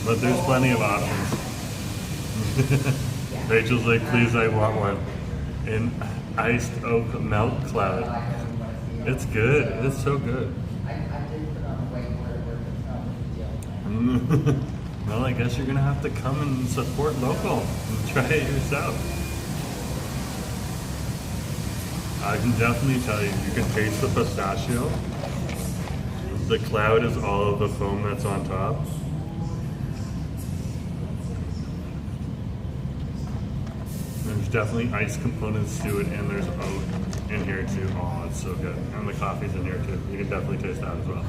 Speaker 1: But there's plenty of options. Rachel's like, please, I want one. An iced oak melt cloud. It's good. It's so good. Well, I guess you're gonna have to come and support local and try it yourself. I can definitely tell you, you can taste the pistachio. The cloud is all of the foam that's on top. There's definitely ice components to it, and there's oat in here too. Oh, it's so good. And the coffee's in here too. You can definitely taste that as well.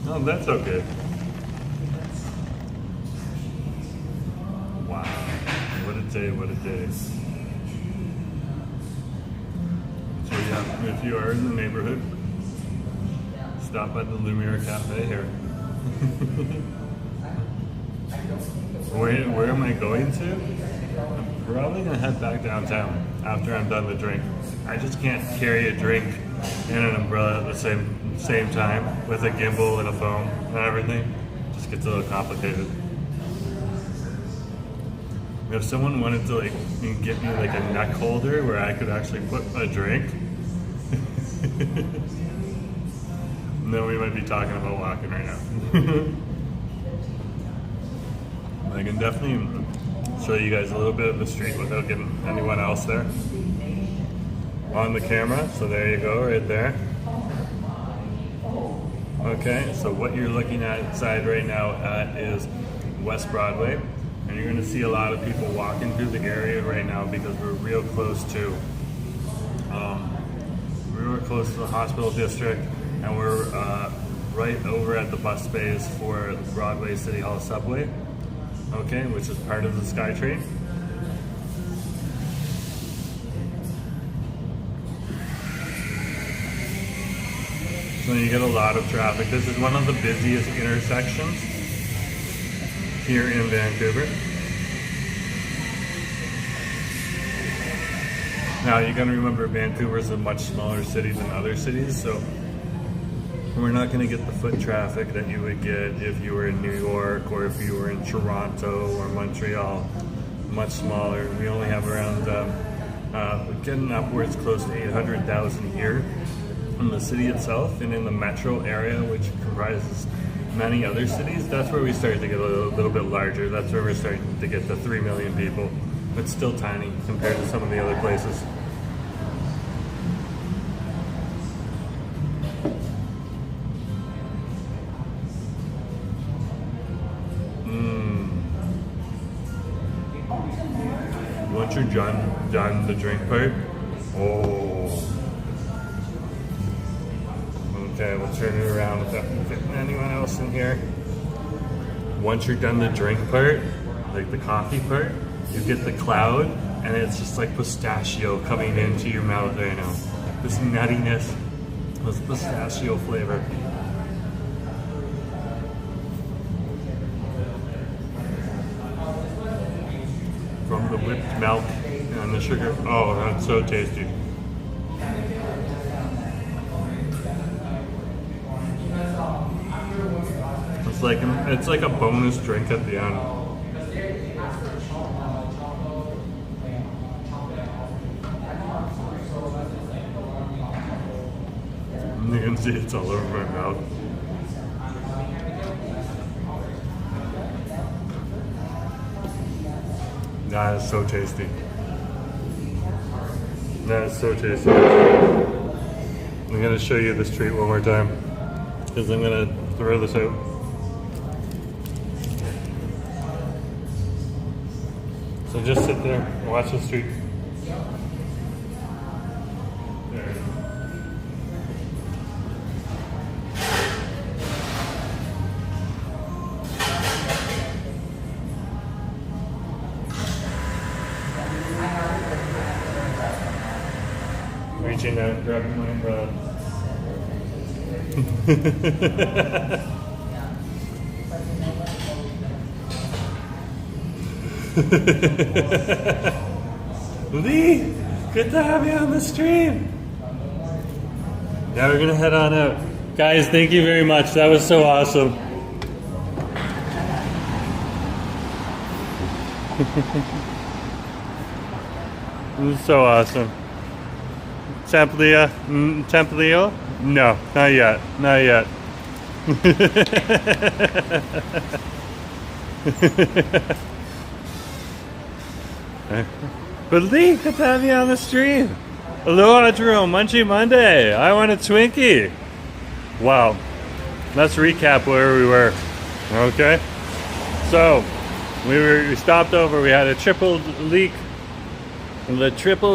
Speaker 1: No, that's okay. Wow. What a day, what a day. So yeah, if you are in the neighborhood, stop at the Lumiere Cafe here. Where am I going to? I'm probably gonna head back downtown after I'm done the drink. I just can't carry a drink and an umbrella at the same time with a gimbal and a phone and everything. Just gets a little complicated. If someone wanted to like get me like a neck holder where I could actually put a drink, then we might be talking about walking right now. I can definitely show you guys a little bit of the street without getting anyone else there on the camera. So there you go, right there. Okay, so what you're looking at inside right now is West Broadway, and you're going to see a lot of people walking through the area right now because we're real close to the hospital district, and we're right over at the bus bays for the Broadway City Hall subway. Okay, which is part of the SkyTrain. So you get a lot of traffic. This is one of the busiest intersections here in Vancouver. Now you gotta remember, Vancouver is a much smaller city than other cities, so we're not going to get the foot traffic that you would get if you were in New York or if you were in Toronto or Montreal. Much smaller. We only have around getting upwards close to 800,000 here in the city itself, and in the metro area, which comprises many other cities. That's where we start to get a little bit larger. That's where we're starting to get to 3 million people, but still tiny compared to some of the other places. Once you're done the drink part, oh. Okay, we'll turn it around without getting anyone else in here. Once you're done the drink part, like the coffee part, you get the cloud, and it's just like pistachio coming into your mouth right now. This nuttiness, this pistachio flavor. From the whipped milk and the sugar. Oh, that's so tasty. It's like a bonus drink at the end. You can see it's all over my mouth. That is so tasty. That is so tasty. I'm going to show you this treat one more time. because I'm gonna throw this out. So just sit there and watch the street. There. Reaching out, grabbing my umbrella. Lee, good to have you on the stream. Now we're gonna head on out. Guys, thank you very much. That was so awesome. It was so awesome. Templio? No, not yet. Not yet. But Lee, good to have you on the stream. Aloha, Jerome. Munchie Monday. I want a Twinkie. Wow. Let's recap where we were. Okay. So we stopped over. We had a triple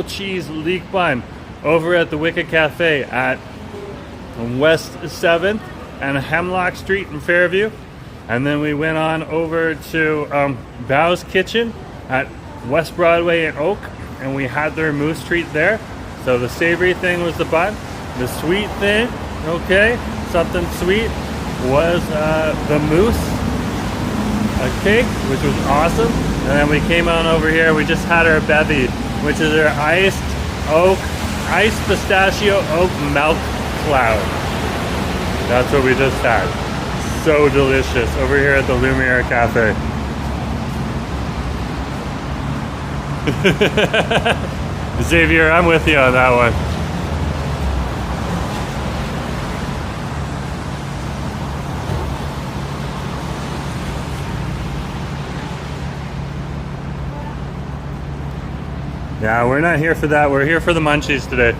Speaker 1: cheese leek bun over at the Wicked Cafe at West 7th and Hemlock Street in Fairview. And then we went on over to Bao's Kitchen at West Broadway and Oak, and we had their mousse treat there. So the savory thing was the bun. The sweet thing, okay, something sweet, was the mousse cake, which was awesome. And then we came on over here, we just had our bevy, which is our iced pistachio oak milk cloud. That's what we just had. So delicious over here at the Lumiere Cafe. Xavier, I'm with you on that one. Yeah, we're not here for that. We're here for the munchies today.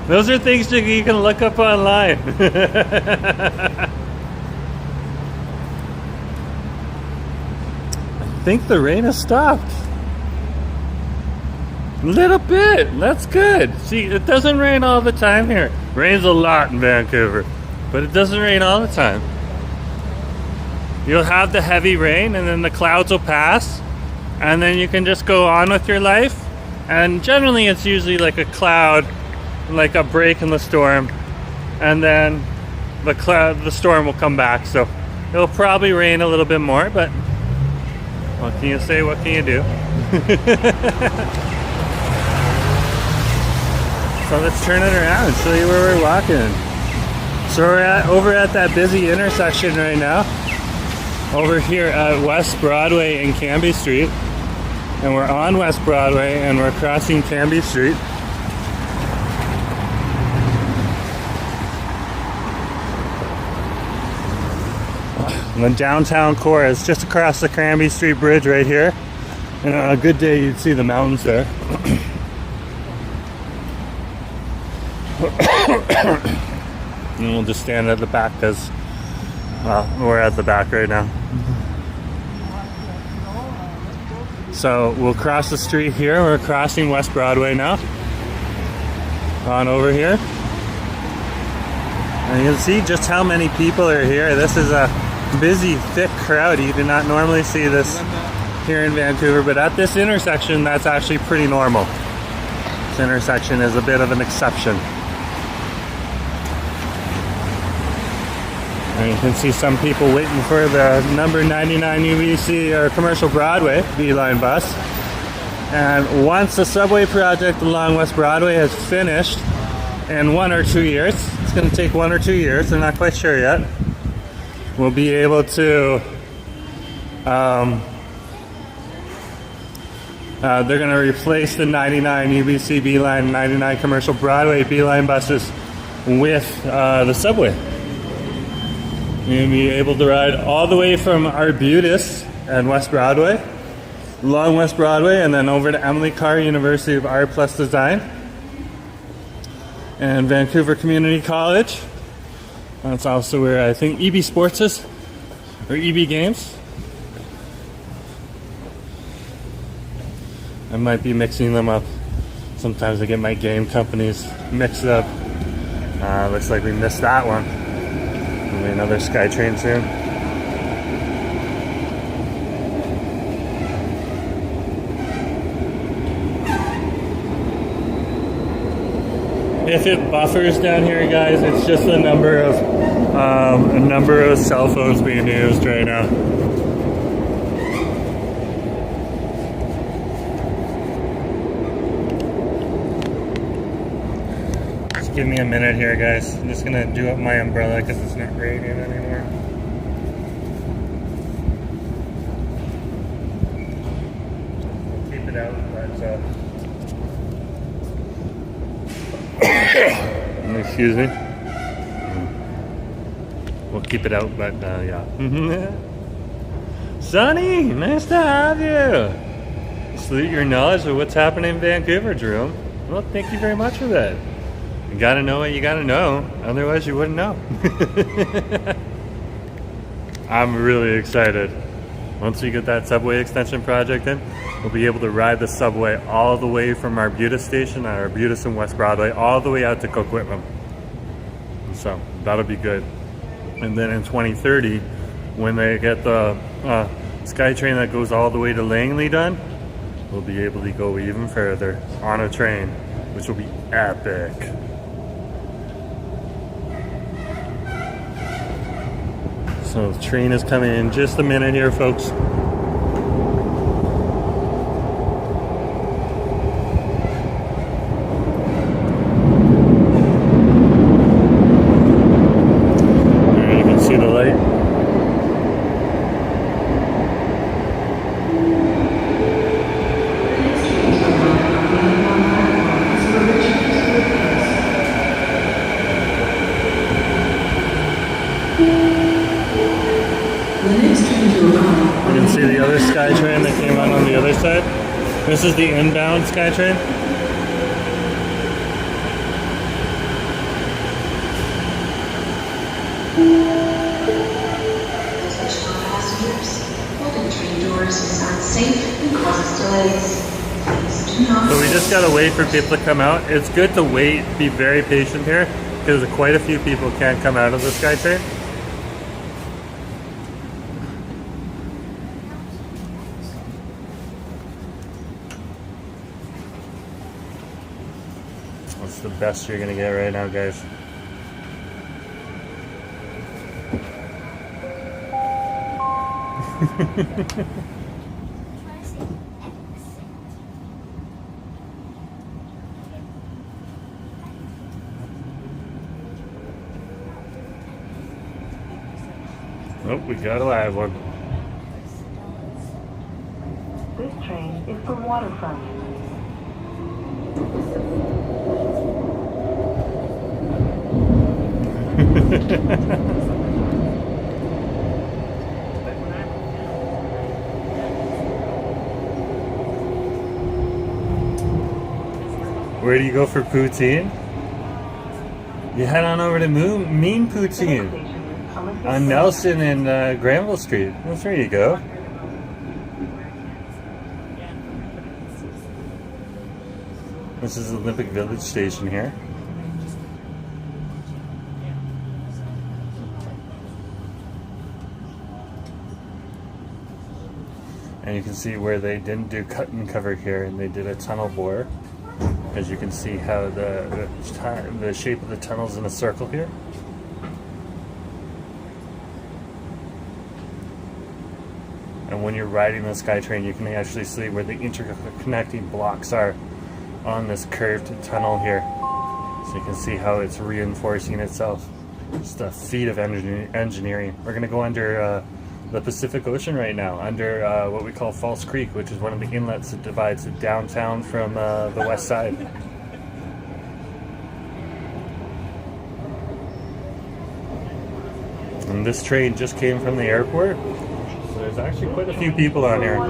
Speaker 1: Those are things that you can look up online. I think the rain has stopped. A little bit. That's good. See, it doesn't rain all the time here. Rains a lot in Vancouver, but it doesn't rain all the time. You'll have the heavy rain and then the clouds will pass, and then you can just go on with your life. And generally it's usually like a cloud, like a break in the storm, and then the storm will come back. So it'll probably rain a little bit more, but what can you say? What can you do? So let's turn it around and show you where we're walking. So we're over at that busy intersection right now, over here at West Broadway and Cambie Street. And we're on West Broadway and we're crossing Cambie Street. The downtown core is just across the Cambie Street Bridge right here. And on a good day you'd see the mountains there. And we'll just stand at the back because, well, we're at the back right now. So we'll cross the street here. We're crossing West Broadway now. On over here. And you can see just how many people are here. This is a busy, thick crowd. You do not normally see this here in Vancouver, but at this intersection, that's actually pretty normal. This intersection is a bit of an exception. And you can see some people waiting for the number 99 UBC or Commercial Broadway Beeline bus. And once the subway project along West Broadway has finished in 1 or 2 years, it's going to take 1 or 2 years, I'm not quite sure yet, we'll be able to, they're going to replace the 99 UBC Beeline, 99 Commercial Broadway Beeline buses with the subway. You'll be able to ride all the way from Arbutus and West Broadway, along West Broadway, and then over to Emily Carr University of Art Plus Design and Vancouver Community College, That's also where I think EB Sports is, or EB Games. I might be mixing them up. Sometimes I get my game companies mixed up. Looks like we missed that one. There'll be another SkyTrain soon. If it buffers down here, guys, it's just a number of cell phones being used right now. Just give me a minute here, guys. I'm just gonna do up my umbrella because it's not raining anymore. We'll keep it out, but excuse me. We'll keep it out, but yeah. Sonny, nice to have you. Salute your knowledge of what's happening in Vancouver, Jerome. Well, thank you very much for that. You gotta know what you gotta know, otherwise you wouldn't know. I'm really excited. Once we get that subway extension project in, we'll be able to ride the subway all the way from Arbutus station at Arbutus and West Broadway all the way out to Coquitlam. So that'll be good. And then in 2030, when they get the SkyTrain that goes all the way to Langley done, we'll be able to go even further on a train, which will be epic. So the train is coming in just a minute here, folks. There you can see the light. You can see the other SkyTrain that came out on the other side. This is the inbound SkyTrain.
Speaker 6: Attention passengers. Holding train doors is unsafe and causes delays. Please do not.
Speaker 1: So we just gotta wait for people to come out. It's good to wait, be very patient here, because quite a few people can't come out of the SkyTrain. That's the best you're gonna get right now, guys. Oh, we got a live one.
Speaker 7: This train is for Waterfront.
Speaker 1: Where do you go for poutine? You head on over to Mean Poutine on Nelson and Granville Street. That's where you go. This is Olympic Village Station here. And you can see where they didn't do cut and cover here, and they did a tunnel bore. As you can see how the shape of the tunnel's in a circle here. And when you're riding the SkyTrain, you can actually see where the interconnecting blocks are on this curved tunnel here. So you can see how it's reinforcing itself. Just a feat of engineering. We're going to go under the Pacific Ocean right now, under what we call False Creek, which is one of the inlets that divides the downtown from the west side. And this train just came from the airport, so there's actually quite a few people on here.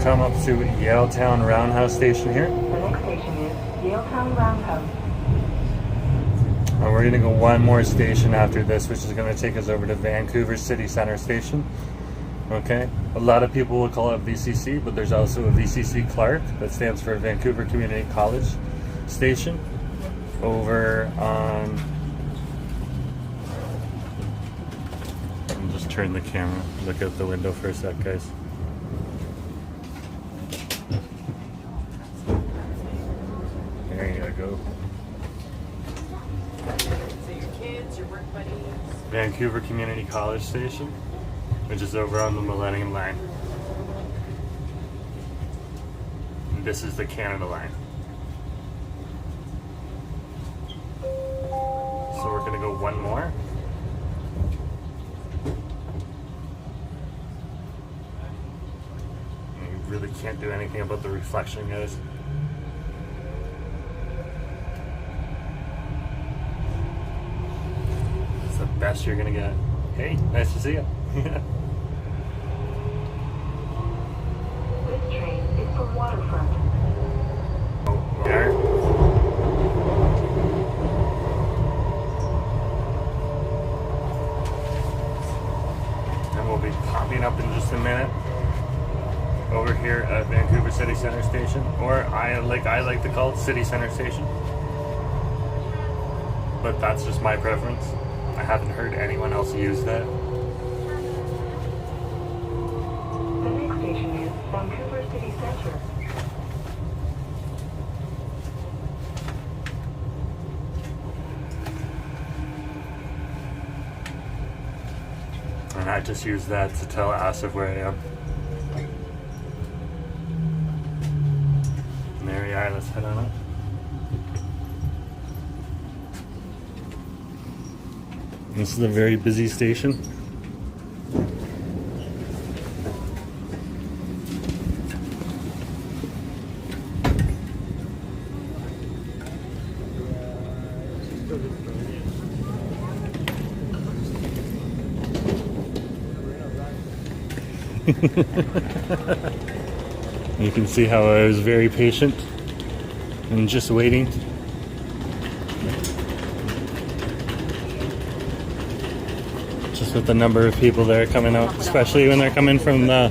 Speaker 1: come up to Yaletown Roundhouse Station here.
Speaker 7: The next station is Yaletown Roundhouse.
Speaker 1: And we're gonna go one more station after this, which is gonna take us over to Vancouver City Centre Station. Okay, a lot of people will call it VCC, but there's also a VCC Clark that stands for Vancouver Community College Station over on. I'll just turn the camera, look out the window for a sec, guys. There you go.
Speaker 4: So your kids, your work buddies.
Speaker 1: Vancouver Community College Station, which is over on the Millennium Line. And this is the Canada Line. So we're gonna go one more. And you really can't do anything about the reflection, guys. It's the best you're gonna get. Hey, nice to see you.
Speaker 7: This train is for waterfront.
Speaker 1: Oh, there. And we'll be popping up in just a minute over here at Vancouver City Centre Station, or I like to call it City Centre Station. But that's just my preference. I haven't heard anyone else use that.
Speaker 7: The next station is Vancouver City Centre.
Speaker 1: And I just use that to tell Asif where I am. And there we are, let's head on up. This is a very busy station. You can see how I was very patient and just waiting. Just with the number of people that are coming out, especially when they're coming from the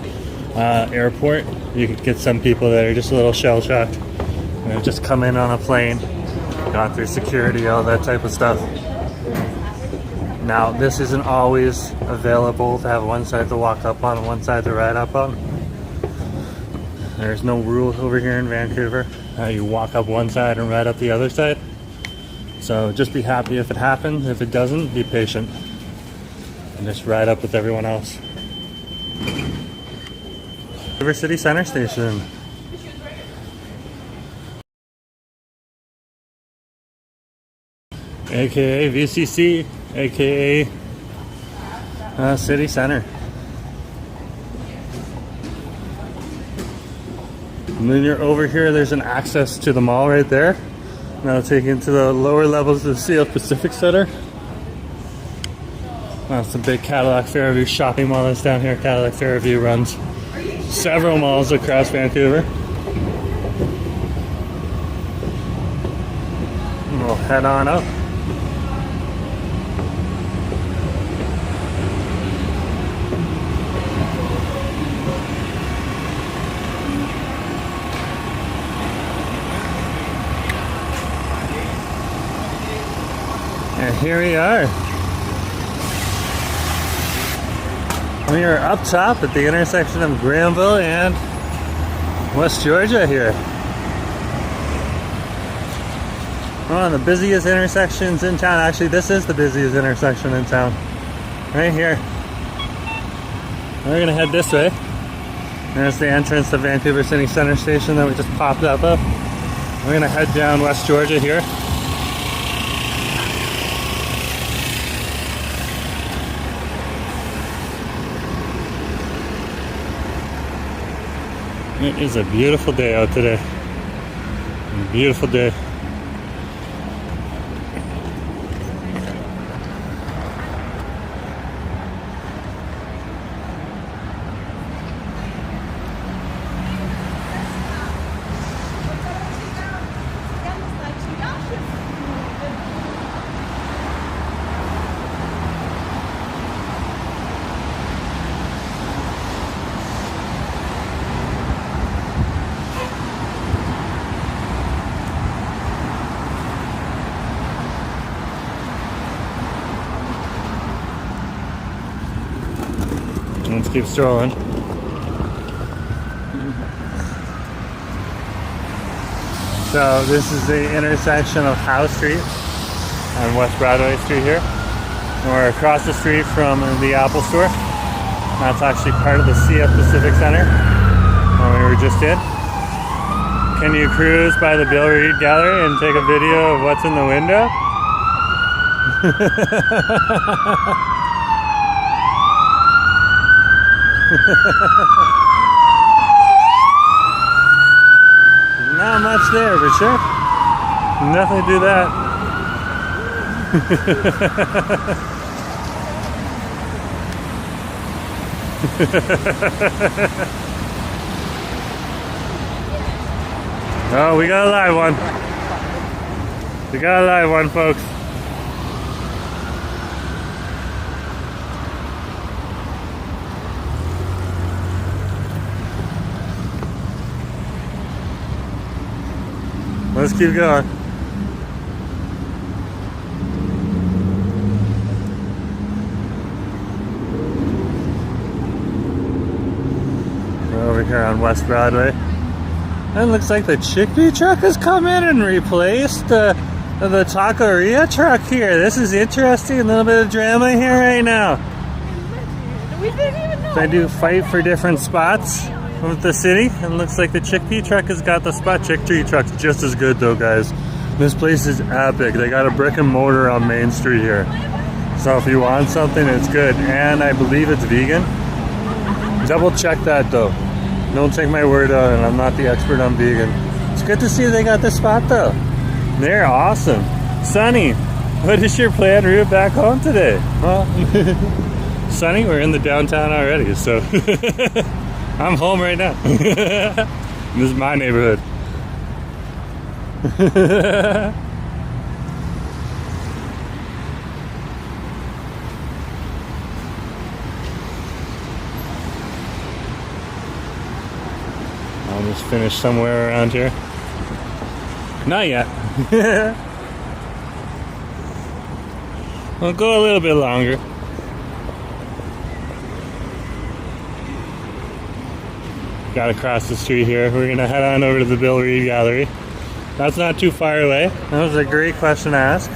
Speaker 1: airport. You could get some people that are just a little shell shocked. They've just come in on a plane, gone through security, all that type of stuff. Now, this isn't always available to have one side to walk up on and one side to ride up on. There's no rule over here in Vancouver. You walk up one side and ride up the other side. So just be happy if it happens. If it doesn't, be patient. And just ride up with everyone else. Vancouver City Centre Station. AKA VCC, AKA City Centre. And then you're over here, there's an access to the mall right there. Now take you into the lower levels of the CF Pacific Center. That's a big Cadillac Fairview shopping mall that's down here. Cadillac Fairview runs several malls across Vancouver. And we'll head on up. And here we are. We are up top at the intersection of Granville and West Georgia here. One of the busiest intersections in town. Actually, this is the busiest intersection in town. Right here. We're gonna head this way. There's the entrance to Vancouver City Centre Station that we just popped up of. We're gonna head down West Georgia here. It is a beautiful day out today. A beautiful day. Let's keep strolling. So this is the intersection of Howe Street and West Broadway Street here. And we're across the street from the Apple Store. That's actually part of the CF Pacific Center we were just in. Can you cruise by the Bill Reed Gallery and take a video of what's in the window? Not much there, for sure. Definitely do that. Oh, we got a live one. We got a live one, folks. Let's keep going. We're over here on West Broadway. And it looks like the chickpea truck has come in and replaced the taqueria truck here. This is interesting. A little bit of drama here right now.
Speaker 4: We didn't even know.
Speaker 1: They do fight for different spots with the city, and it looks like the chickpea truck has got the spot. Chickpea truck's just as good though, guys. This place is epic. They got a brick and mortar on Main Street here. So if you want something, it's good. And I believe it's vegan. Double check that though. Don't take my word on it. I'm not the expert on vegan. It's good to see they got this spot though. They're awesome. Sonny, what is your planned route back home today? Huh? Sonny, we're in the downtown already, so I'm home right now. This is my neighborhood. I'll just finish somewhere around here. Not yet. We'll go a little bit longer. Got to cross the street here. We're going to head on over to the Bill Reed Gallery. That's not too far away. That was a great question to ask.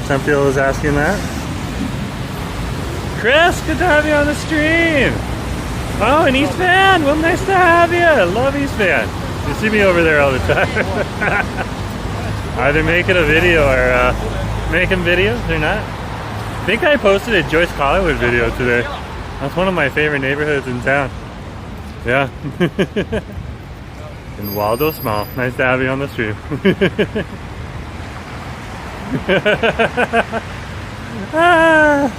Speaker 1: Tempiel was asking that. Chris, good to have you on the stream. Oh, and East Van. Well, nice to have you. Love East Van. You see me over there all the time. Either making a video or making videos or not. I think I posted a Joyce Collingwood video today. That's one of my favorite neighborhoods in town. Yeah. In Waldo Small. Nice to have you on the stream. Ah.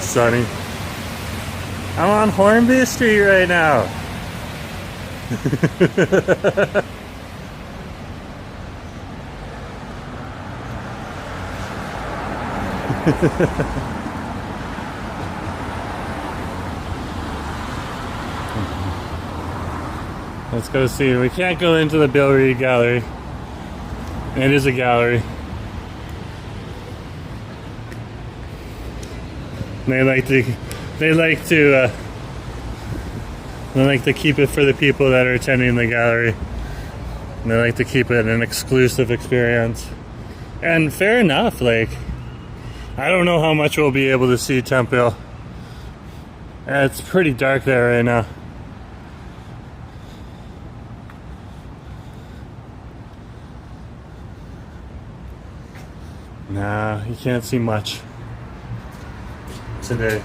Speaker 1: Sunny. I'm on Hornby Street right now. Let's go see. We can't go into the Bill Reed Gallery. It is a gallery. They like to keep it for the people that are attending the gallery. And they like to keep it an exclusive experience. And fair enough, like, I don't know how much we'll be able to see Tempiel. It's pretty dark there right now. Nah, you can't see much today,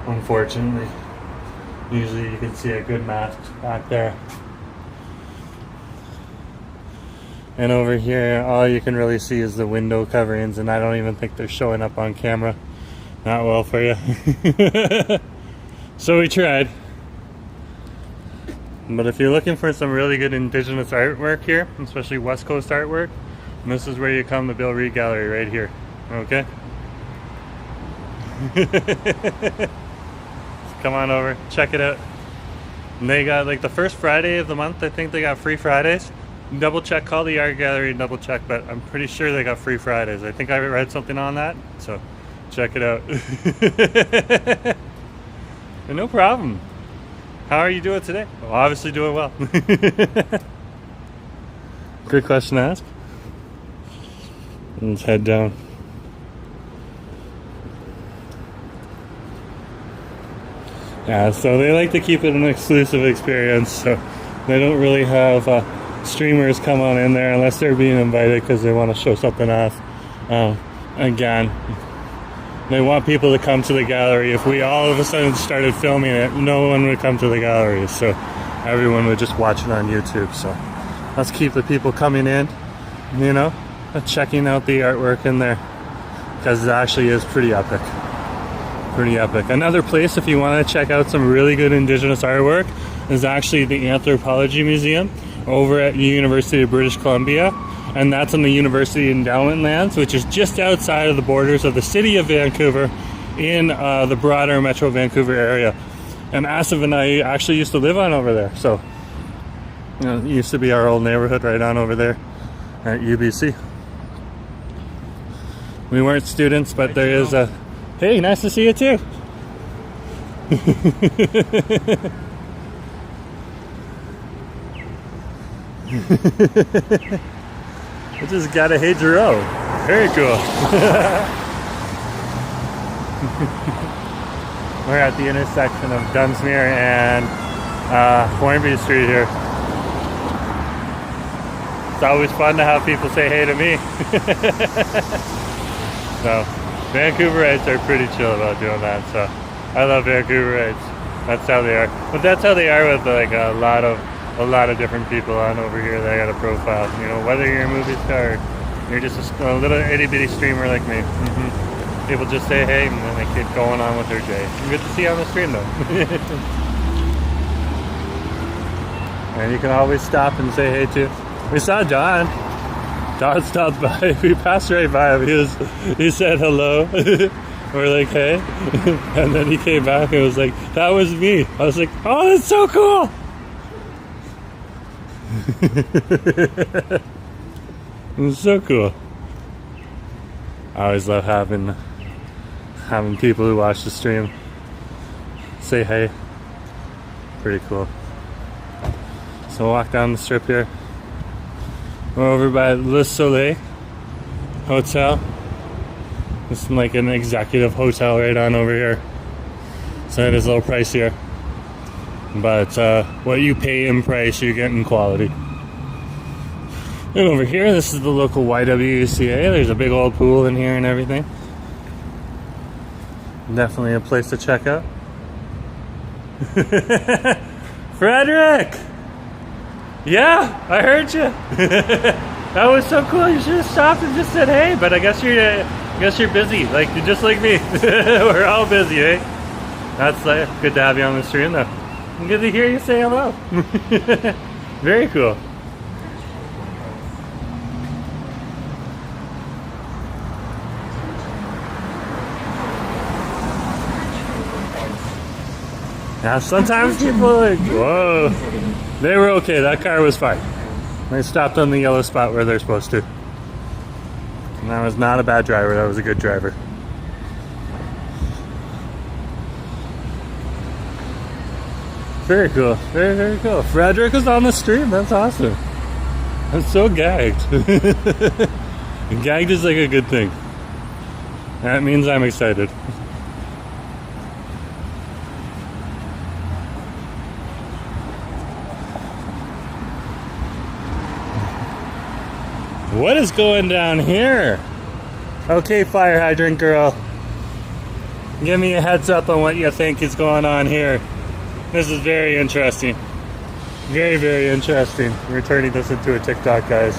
Speaker 1: unfortunately. Usually you can see a good map back there. And over here, all you can really see is the window coverings, and I don't even think they're showing up on camera. Not well for you. So we tried. But if you're looking for some really good indigenous artwork here, especially West Coast artwork, this is where you come to Bill Reed Gallery, right here. Okay? Come on over, check it out. And they got, like, the first Friday of the month, I think they got free Fridays. Double check, call the art gallery and double check, but I'm pretty sure they got free Fridays. I think I read something on that, so check it out. No problem. How are you doing today? Well, obviously doing well. Good question to ask. Let's head down. Yeah, so they like to keep it an exclusive experience, so they don't really have streamers come on in there unless they're being invited because they want to show something off. Again, they want people to come to the gallery. If we all of a sudden started filming it, no one would come to the gallery, so everyone would just watch it on YouTube. So let's keep the people coming in, you know, checking out the artwork in there, because it actually is pretty epic. Pretty epic. Another place, if you want to check out some really good indigenous artwork, is actually the Anthropology Museum over at the University of British Columbia, and that's on the University Endowment lands, which is just outside of the borders of the city of Vancouver in the broader Metro Vancouver area. And Asif and I actually used to live on over there, so you know, it used to be our old neighborhood right on over there at UBC. We weren't students, but there is a... Hey, nice to see you too. I just got a hey Jerome. Very cool. We're at the intersection of Dunsmuir and Hornby Street here. It's always fun to have people say hey to me. So Vancouverites are pretty chill about doing that, so I love Vancouverites. That's how they are. But that's how they are with like a lot of different people on over here that got a profile. You know, whether you're a movie star or you're just a little itty bitty streamer like me. People just say hey and then they keep going on with their day. Good to see you on the stream though. And you can always stop and say hey too. We saw Don. Don stopped by. We passed right by him. He said hello. We're like, hey. And then he came back and was like, that was me. I was like, oh, that's so cool. It was so cool. I always love having people who watch the stream say hey. Pretty cool. So we'll walk down the strip here. We're over by Le Soleil Hotel. This is like an executive hotel right on over here. So it is a little pricier. But what you pay in price, you get in quality. And over here, this is the local YWCA. There's a big old pool in here and everything. Definitely a place to check out. Frederick! Yeah, I heard you. That was so cool. You should have stopped and just said hey. But I guess you're busy, like just like me. We're all busy, eh? That's good to have you on the stream, though. Good to hear you say hello. Very cool. Now sometimes people are like, whoa. They were okay, that car was fine. They stopped on the yellow spot where they're supposed to. And that was not a bad driver, that was a good driver. Very cool, very, very cool. Frederick is on the stream, that's awesome. I'm so gagged. And gagged is like a good thing. That means I'm excited. What is going down here? Okay, fire hydrant girl. Give me a heads up on what you think is going on here. This is very interesting. Very, very interesting. We're turning this into a TikTok, guys,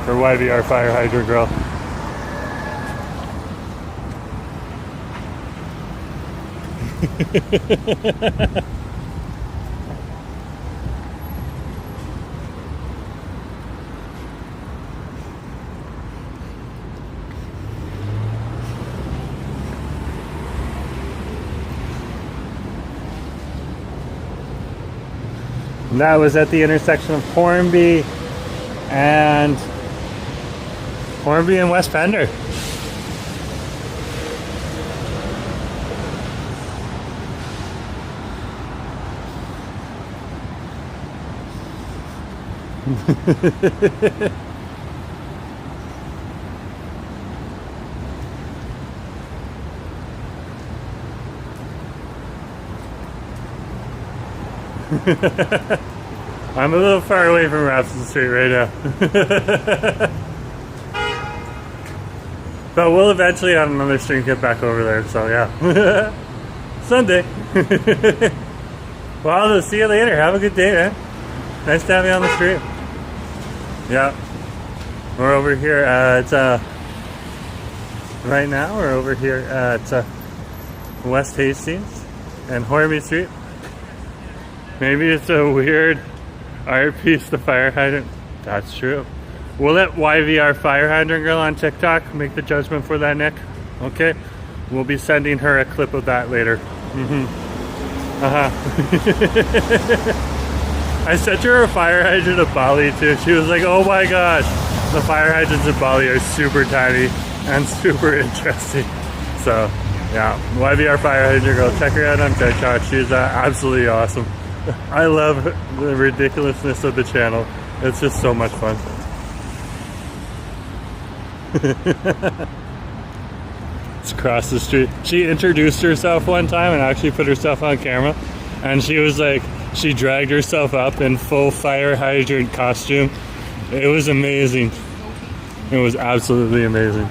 Speaker 1: for YVR fire hydrant girl. And that was at the intersection of Hornby and Hornby and West Pender. I'm a little far away from Rapson Street right now. But we'll eventually on another stream get back over there, so yeah. Sunday. Well, I'll see you later. Have a good day, man. Nice to have you on the stream. Yeah. We're over here at, right now we're over here at West Hastings and Hornby Street. Maybe it's a weird art piece, the fire hydrant. That's true. We'll let YVR Fire Hydrant Girl on TikTok make the judgment for that, Nick. Okay? We'll be sending her a clip of that later. I sent her a fire hydrant of Bali too. She was like, oh my gosh, the fire hydrants of Bali are super tiny and super interesting. So, yeah, YVR Fire Hydrant Girl. Check her out on TikTok. She's absolutely awesome. I love the ridiculousness of the channel. It's just so much fun. It's across the street. She introduced herself one time and actually put herself on camera, and she was like, she dragged herself up in full fire hydrant costume. It was amazing. It was absolutely amazing.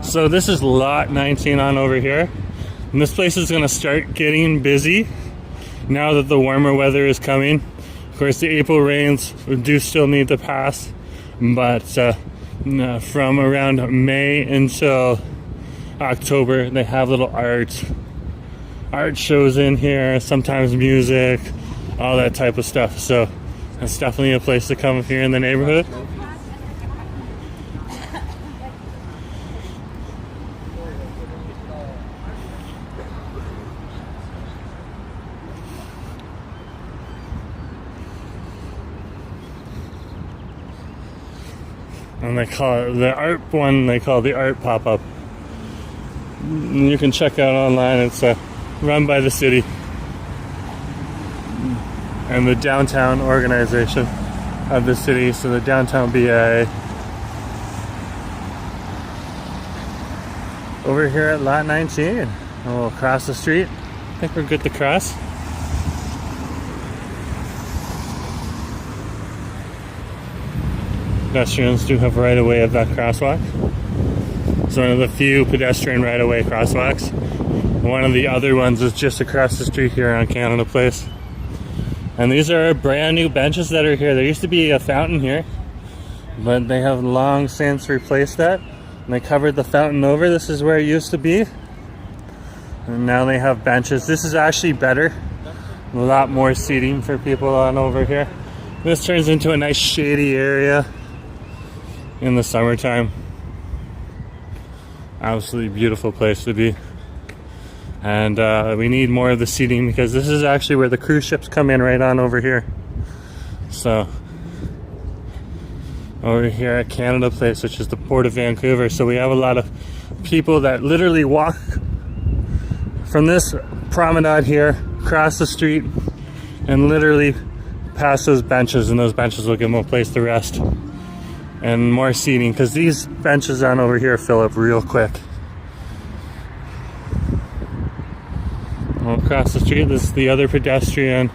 Speaker 1: So this is lot 19 on over here. And this place is going to start getting busy now that the warmer weather is coming. Of course, the April rains do still need to pass, but from around May until October, they have little art shows in here, sometimes music, all that type of stuff. So it's definitely a place to come if you're in the neighborhood. And they call it the art one, they call it the art pop-up. You can check out online. It's run by the city and the downtown organization of the city, so the downtown BA. Over here at lot 19, we'll cross the street. I think we're good to cross. Pedestrians do have right of way at that crosswalk. It's one of the few pedestrian right of way crosswalks. One of the other ones is just across the street here on Canada Place. And these are brand new benches that are here. There used to be a fountain here, but they have long since replaced that. And they covered the fountain over. This is where it used to be. And now they have benches. This is actually better. A lot more seating for people on over here. This turns into a nice shady area in the summertime. Absolutely beautiful place to be. And we need more of the seating because this is actually where the cruise ships come in, right on over here. So over here at Canada Place, which is the Port of Vancouver. So we have a lot of people that literally walk from this promenade here, across the street, and literally past those benches, and those benches will give them a place to rest. And more seating, because these benches on over here fill up real quick. Across the street, this is the other pedestrian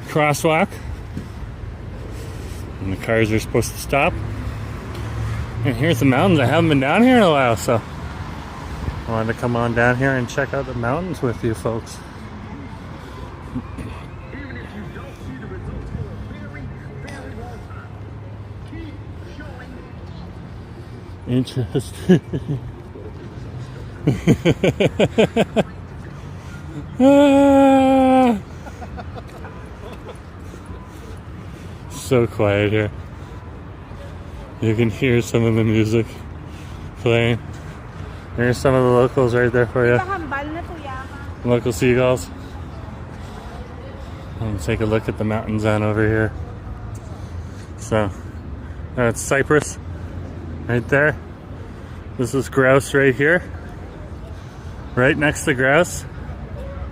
Speaker 1: crosswalk. And the cars are supposed to stop. And here's the mountains. I haven't been down here in a while, so I wanted to come on down here and check out the mountains with you folks. Interesting. So quiet here. You can hear some of the music playing. There's some of the locals right there for you. Local seagulls. Let's take a look at the mountains on over here. So that's Cyprus right there. This is grouse right here. Right next to grouse.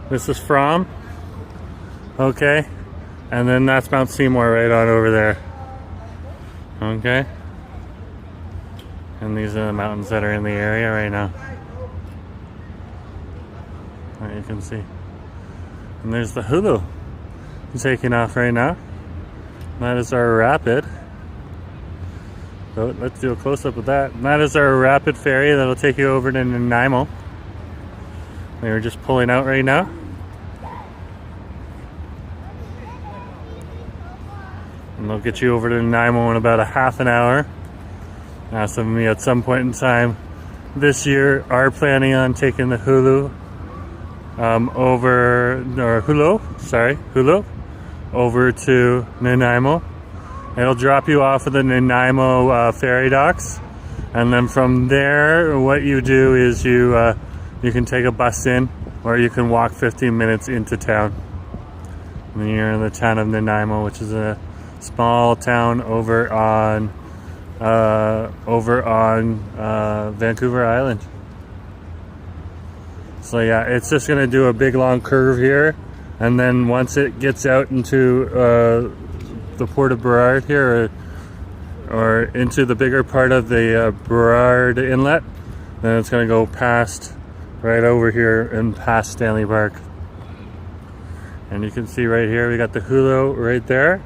Speaker 1: This is From. Okay. And then that's Mount Seymour right on over there. Okay. And these are the mountains that are in the area right now. There you can see. And there's the Hulu taking off right now. That is our rapid. So let's do a close-up of that. And that is our rapid ferry that'll take you over to Nanaimo. We were just pulling out right now. And they'll get you over to Nanaimo in about a half an hour. Now, some of me at some point in time this year are planning on taking the Hulu Hulu over to Nanaimo. It'll drop you off at the Nanaimo ferry docks, and then from there, what you do is you can take a bus in, or you can walk 15 minutes into town. And then you're in the town of Nanaimo, which is a small town over on Vancouver Island. So yeah, it's just gonna do a big long curve here, and then once it gets out into the port of Burrard here, or into the bigger part of the Burrard Inlet, then it's gonna go past right over here and past Stanley Park. And you can see right here we got the Hulu right there,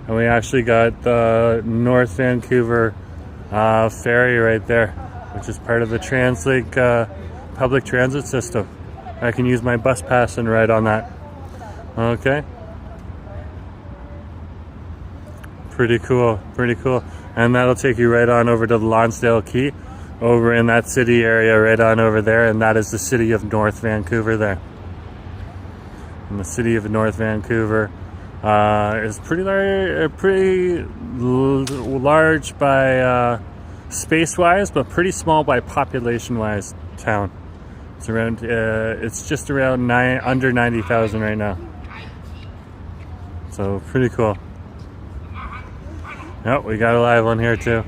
Speaker 1: and we actually got the North Vancouver ferry right there, which is part of the TransLink public transit system. I can use my bus pass and ride on that. Okay. Pretty cool, pretty cool. And that'll take you right on over to the Lonsdale Quay, over in that city area right on over there, and that is the city of North Vancouver there. And the city of North Vancouver is pretty large by space-wise, but pretty small by population-wise town. It's around, it's just around under 90,000 right now. So pretty cool. Oh, we got a live one here too.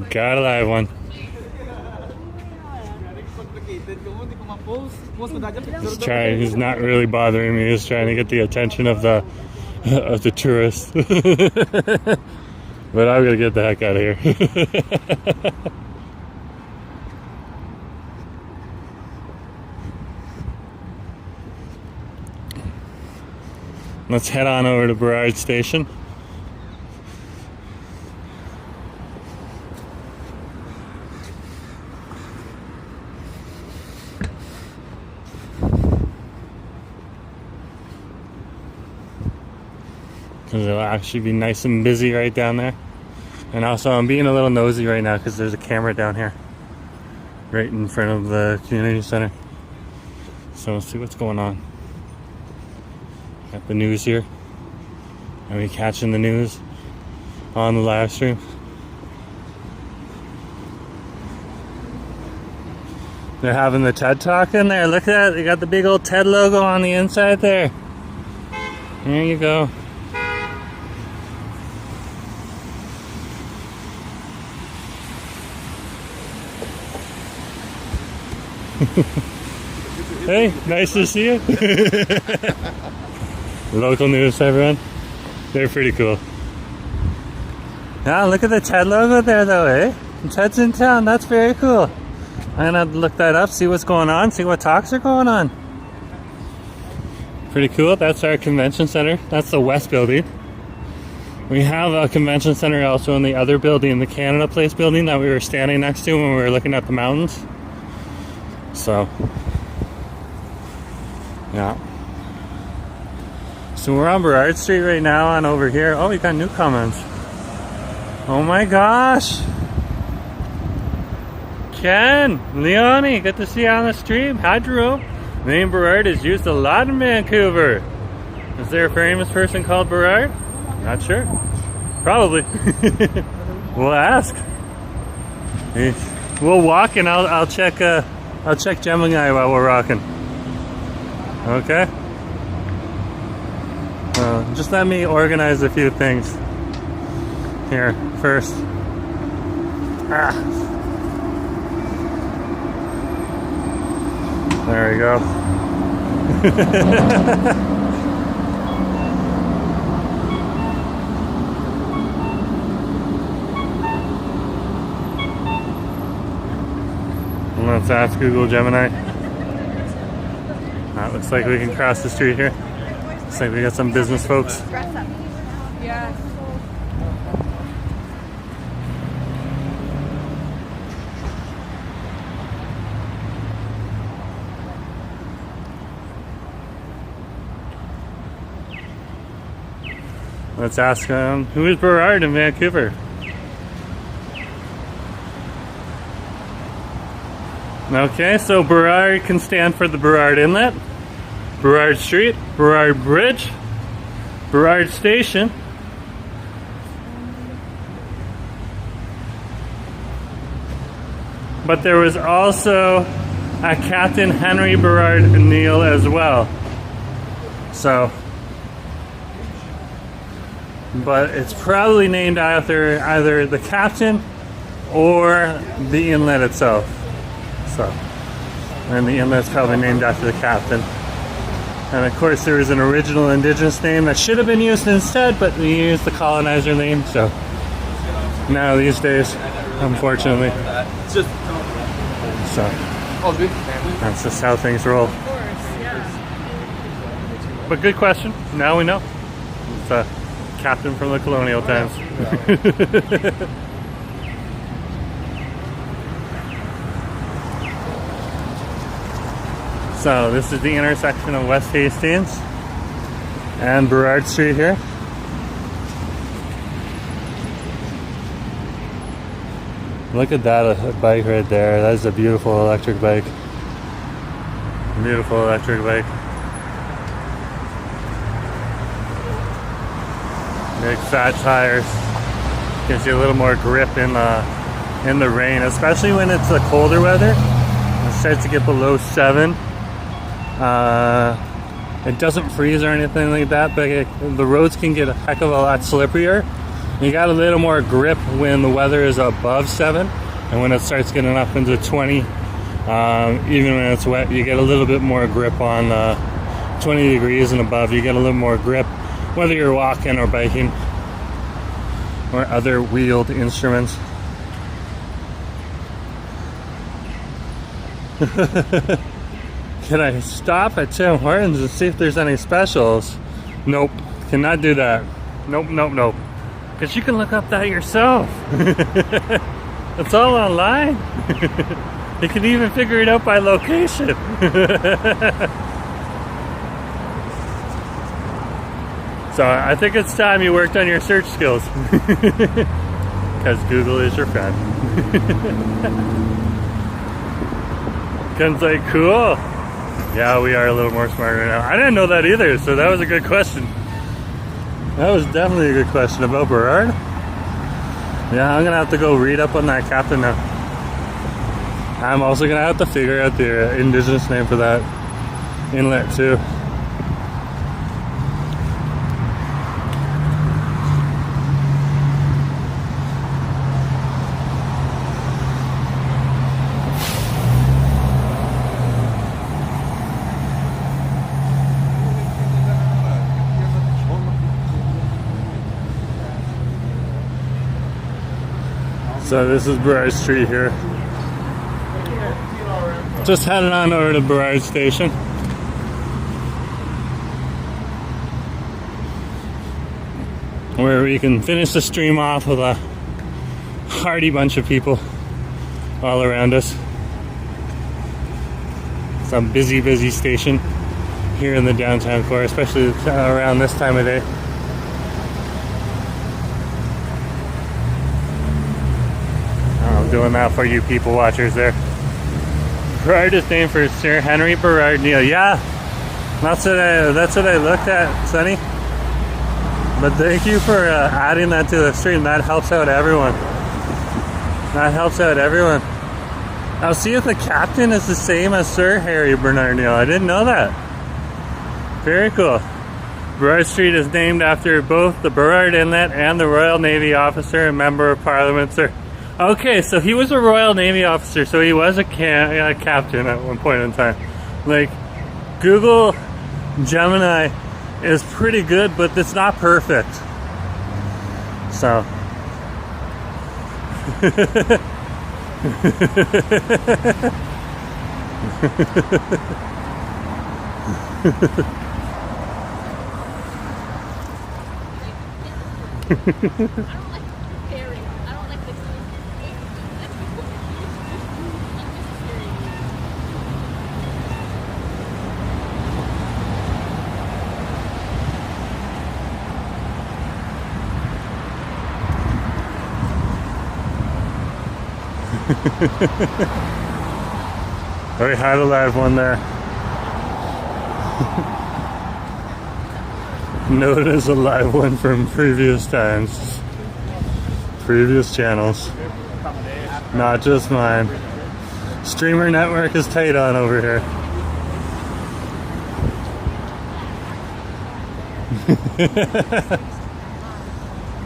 Speaker 1: Got a live one. He's trying. He's not really bothering me. He's trying to get the attention of the tourists. But I'm gonna get the heck out of here. Let's head on over to Burrard Station. Because it'll actually be nice and busy right down there. And also I'm being a little nosy right now because there's a camera down here right in front of the community center. So let's see what's going on. Got the news here. Are we catching the news on the live stream? They're having the TED Talk in there. Look at that. They got the big old TED logo on the inside there. There you go. Hey, nice to see you. Local news, everyone. They're pretty cool. Yeah, look at the TED logo there, though, eh? TED's in town. That's very cool. I'm gonna have to look that up, see what's going on, see what talks are going on. Pretty cool. That's our convention center. That's the West building. We have a convention center also in the other building, the Canada Place building that we were standing next to when we were looking at the mountains. So, yeah. So we're on Burrard Street right now and over here. Oh, we got new comments. Oh my gosh. Ken, Leonie, good to see you on the stream. Hi, Jerome. The name Burrard is used a lot in Vancouver. Is there a famous person called Burrard? Not sure. Probably. We'll ask. We'll walk and I'll check Gemini while we're rocking. Okay. Just let me organize a few things here first. There we go. Let's ask Google Gemini. Looks like we can cross the street here. Looks like we got some business folks.
Speaker 4: Yeah.
Speaker 1: Let's ask who is Burrard in Vancouver? Okay, so Burrard can stand for the Burrard Inlet, Burrard Street, Burrard Bridge, Burrard Station, but there was also a Captain Henry Burrard Neal as well. So, but it's probably named after either the captain or the inlet itself. So, and the inlet's probably named after the captain. And of course there was an original indigenous name that should have been used instead, but we used the colonizer name, so now these days, unfortunately. So, that's just how things roll. But good question, now we know. It's a captain from the colonial times. So this is the intersection of West Hastings and Burrard Street here. Look at that bike right there. That is a beautiful electric bike. Beautiful electric bike. Big fat tires. Gives you a little more grip in the rain, especially when it's the colder weather. It starts to get below 7. It doesn't freeze or anything like that, but the roads can get a heck of a lot slipperier. You got a little more grip when the weather is above 7, and when it starts getting up into 20, even when it's wet, you get a little bit more grip on 20 degrees and above. You get a little more grip, whether you're walking or biking or other wheeled instruments. Can I stop at Tim Hortons and see if there's any specials? Nope, cannot do that. Nope, nope, nope. Because you can look up that yourself. It's all online. You can even figure it out by location. So I think it's time you worked on your search skills. Because Google is your friend. Ken's like, cool. Yeah, we are a little more smarter now. I didn't know that either, so that was a good question. That was definitely a good question about Burrard. Yeah, I'm gonna have to go read up on that captain now. I'm also gonna have to figure out the indigenous name for that inlet too. So this is Burrard Street here. Just heading on over to Burrard Station. Where we can finish the stream off with a hearty bunch of people all around us. It's a busy, busy station here in the downtown core, especially around this time of day. Doing that for you people watchers there. Burrard is named for Sir Henry Burrard Neal. Yeah, that's what I looked at, Sonny. But thank you for adding that to the stream. That helps out everyone. That helps out everyone. I'll see if the captain is the same as Sir Harry Bernard Neal. I didn't know that. Very cool. Burrard Street is named after both the Burrard Inlet and the Royal Navy officer and member of Parliament, sir. Okay, so he was a Royal Navy officer, so he was a captain at one point in time. Like, Google Gemini is pretty good, but it's not perfect. So. We had a live one there. Noted as a live one from previous times. Previous channels. Not just mine. Streamer network is tight on over here.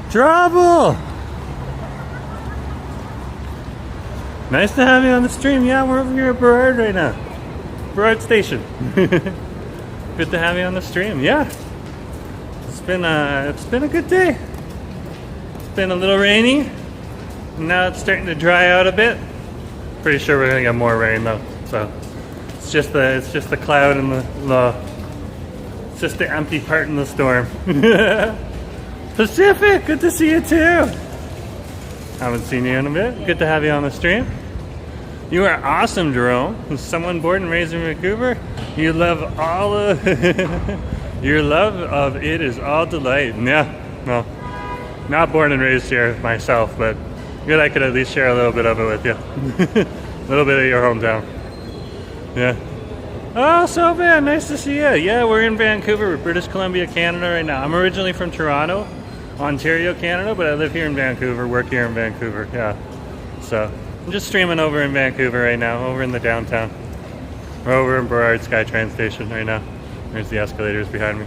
Speaker 1: Trouble! Nice to have you on the stream. Yeah, we're over here at Burrard right now. Burrard Station. Good to have you on the stream. Yeah. It's been a good day. It's been a little rainy. Now it's starting to dry out a bit. Pretty sure we're gonna get more rain though. So it's just the cloud and it's just the empty part in the storm. Pacific, good to see you too. Haven't seen you in a bit. Good to have you on the stream. You are awesome, Jerome. As someone born and raised in Vancouver, you love all of your love of it is all delight. Yeah, well, not born and raised here myself, but good I could at least share a little bit of it with you. A little bit of your hometown. Yeah. Oh, so bad. Nice to see you. Yeah, we're in Vancouver, British Columbia, Canada right now. I'm originally from Toronto, Ontario, Canada, but I live here in Vancouver, work here in Vancouver. Yeah. So I'm just streaming over in Vancouver right now, over in the downtown. We're over in Burrard SkyTrain station right now. There's the escalators behind me.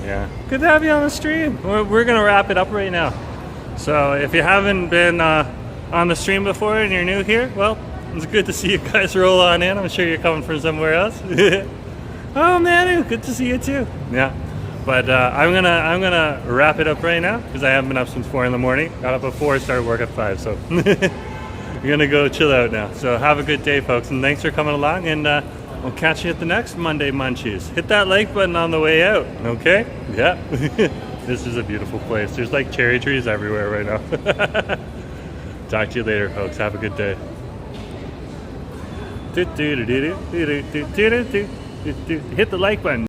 Speaker 1: Yeah. Good to have you on the stream. We're gonna wrap it up right now. So if you haven't been on the stream before and you're new here, well, it's good to see you guys roll on in. I'm sure you're coming from somewhere else. Oh, Manu, good to see you too. Yeah. But I'm gonna wrap it up right now because I haven't been up since 4 in the morning. Got up at 4, started work at 5, so we're gonna go chill out now. So have a good day, folks, and thanks for coming along. And we'll catch you at the next Monday Munchies. Hit that like button on the way out, okay? Yeah. This is a beautiful place. There's like cherry trees everywhere right now. Talk to you later, folks. Have a good day. Hit the like button.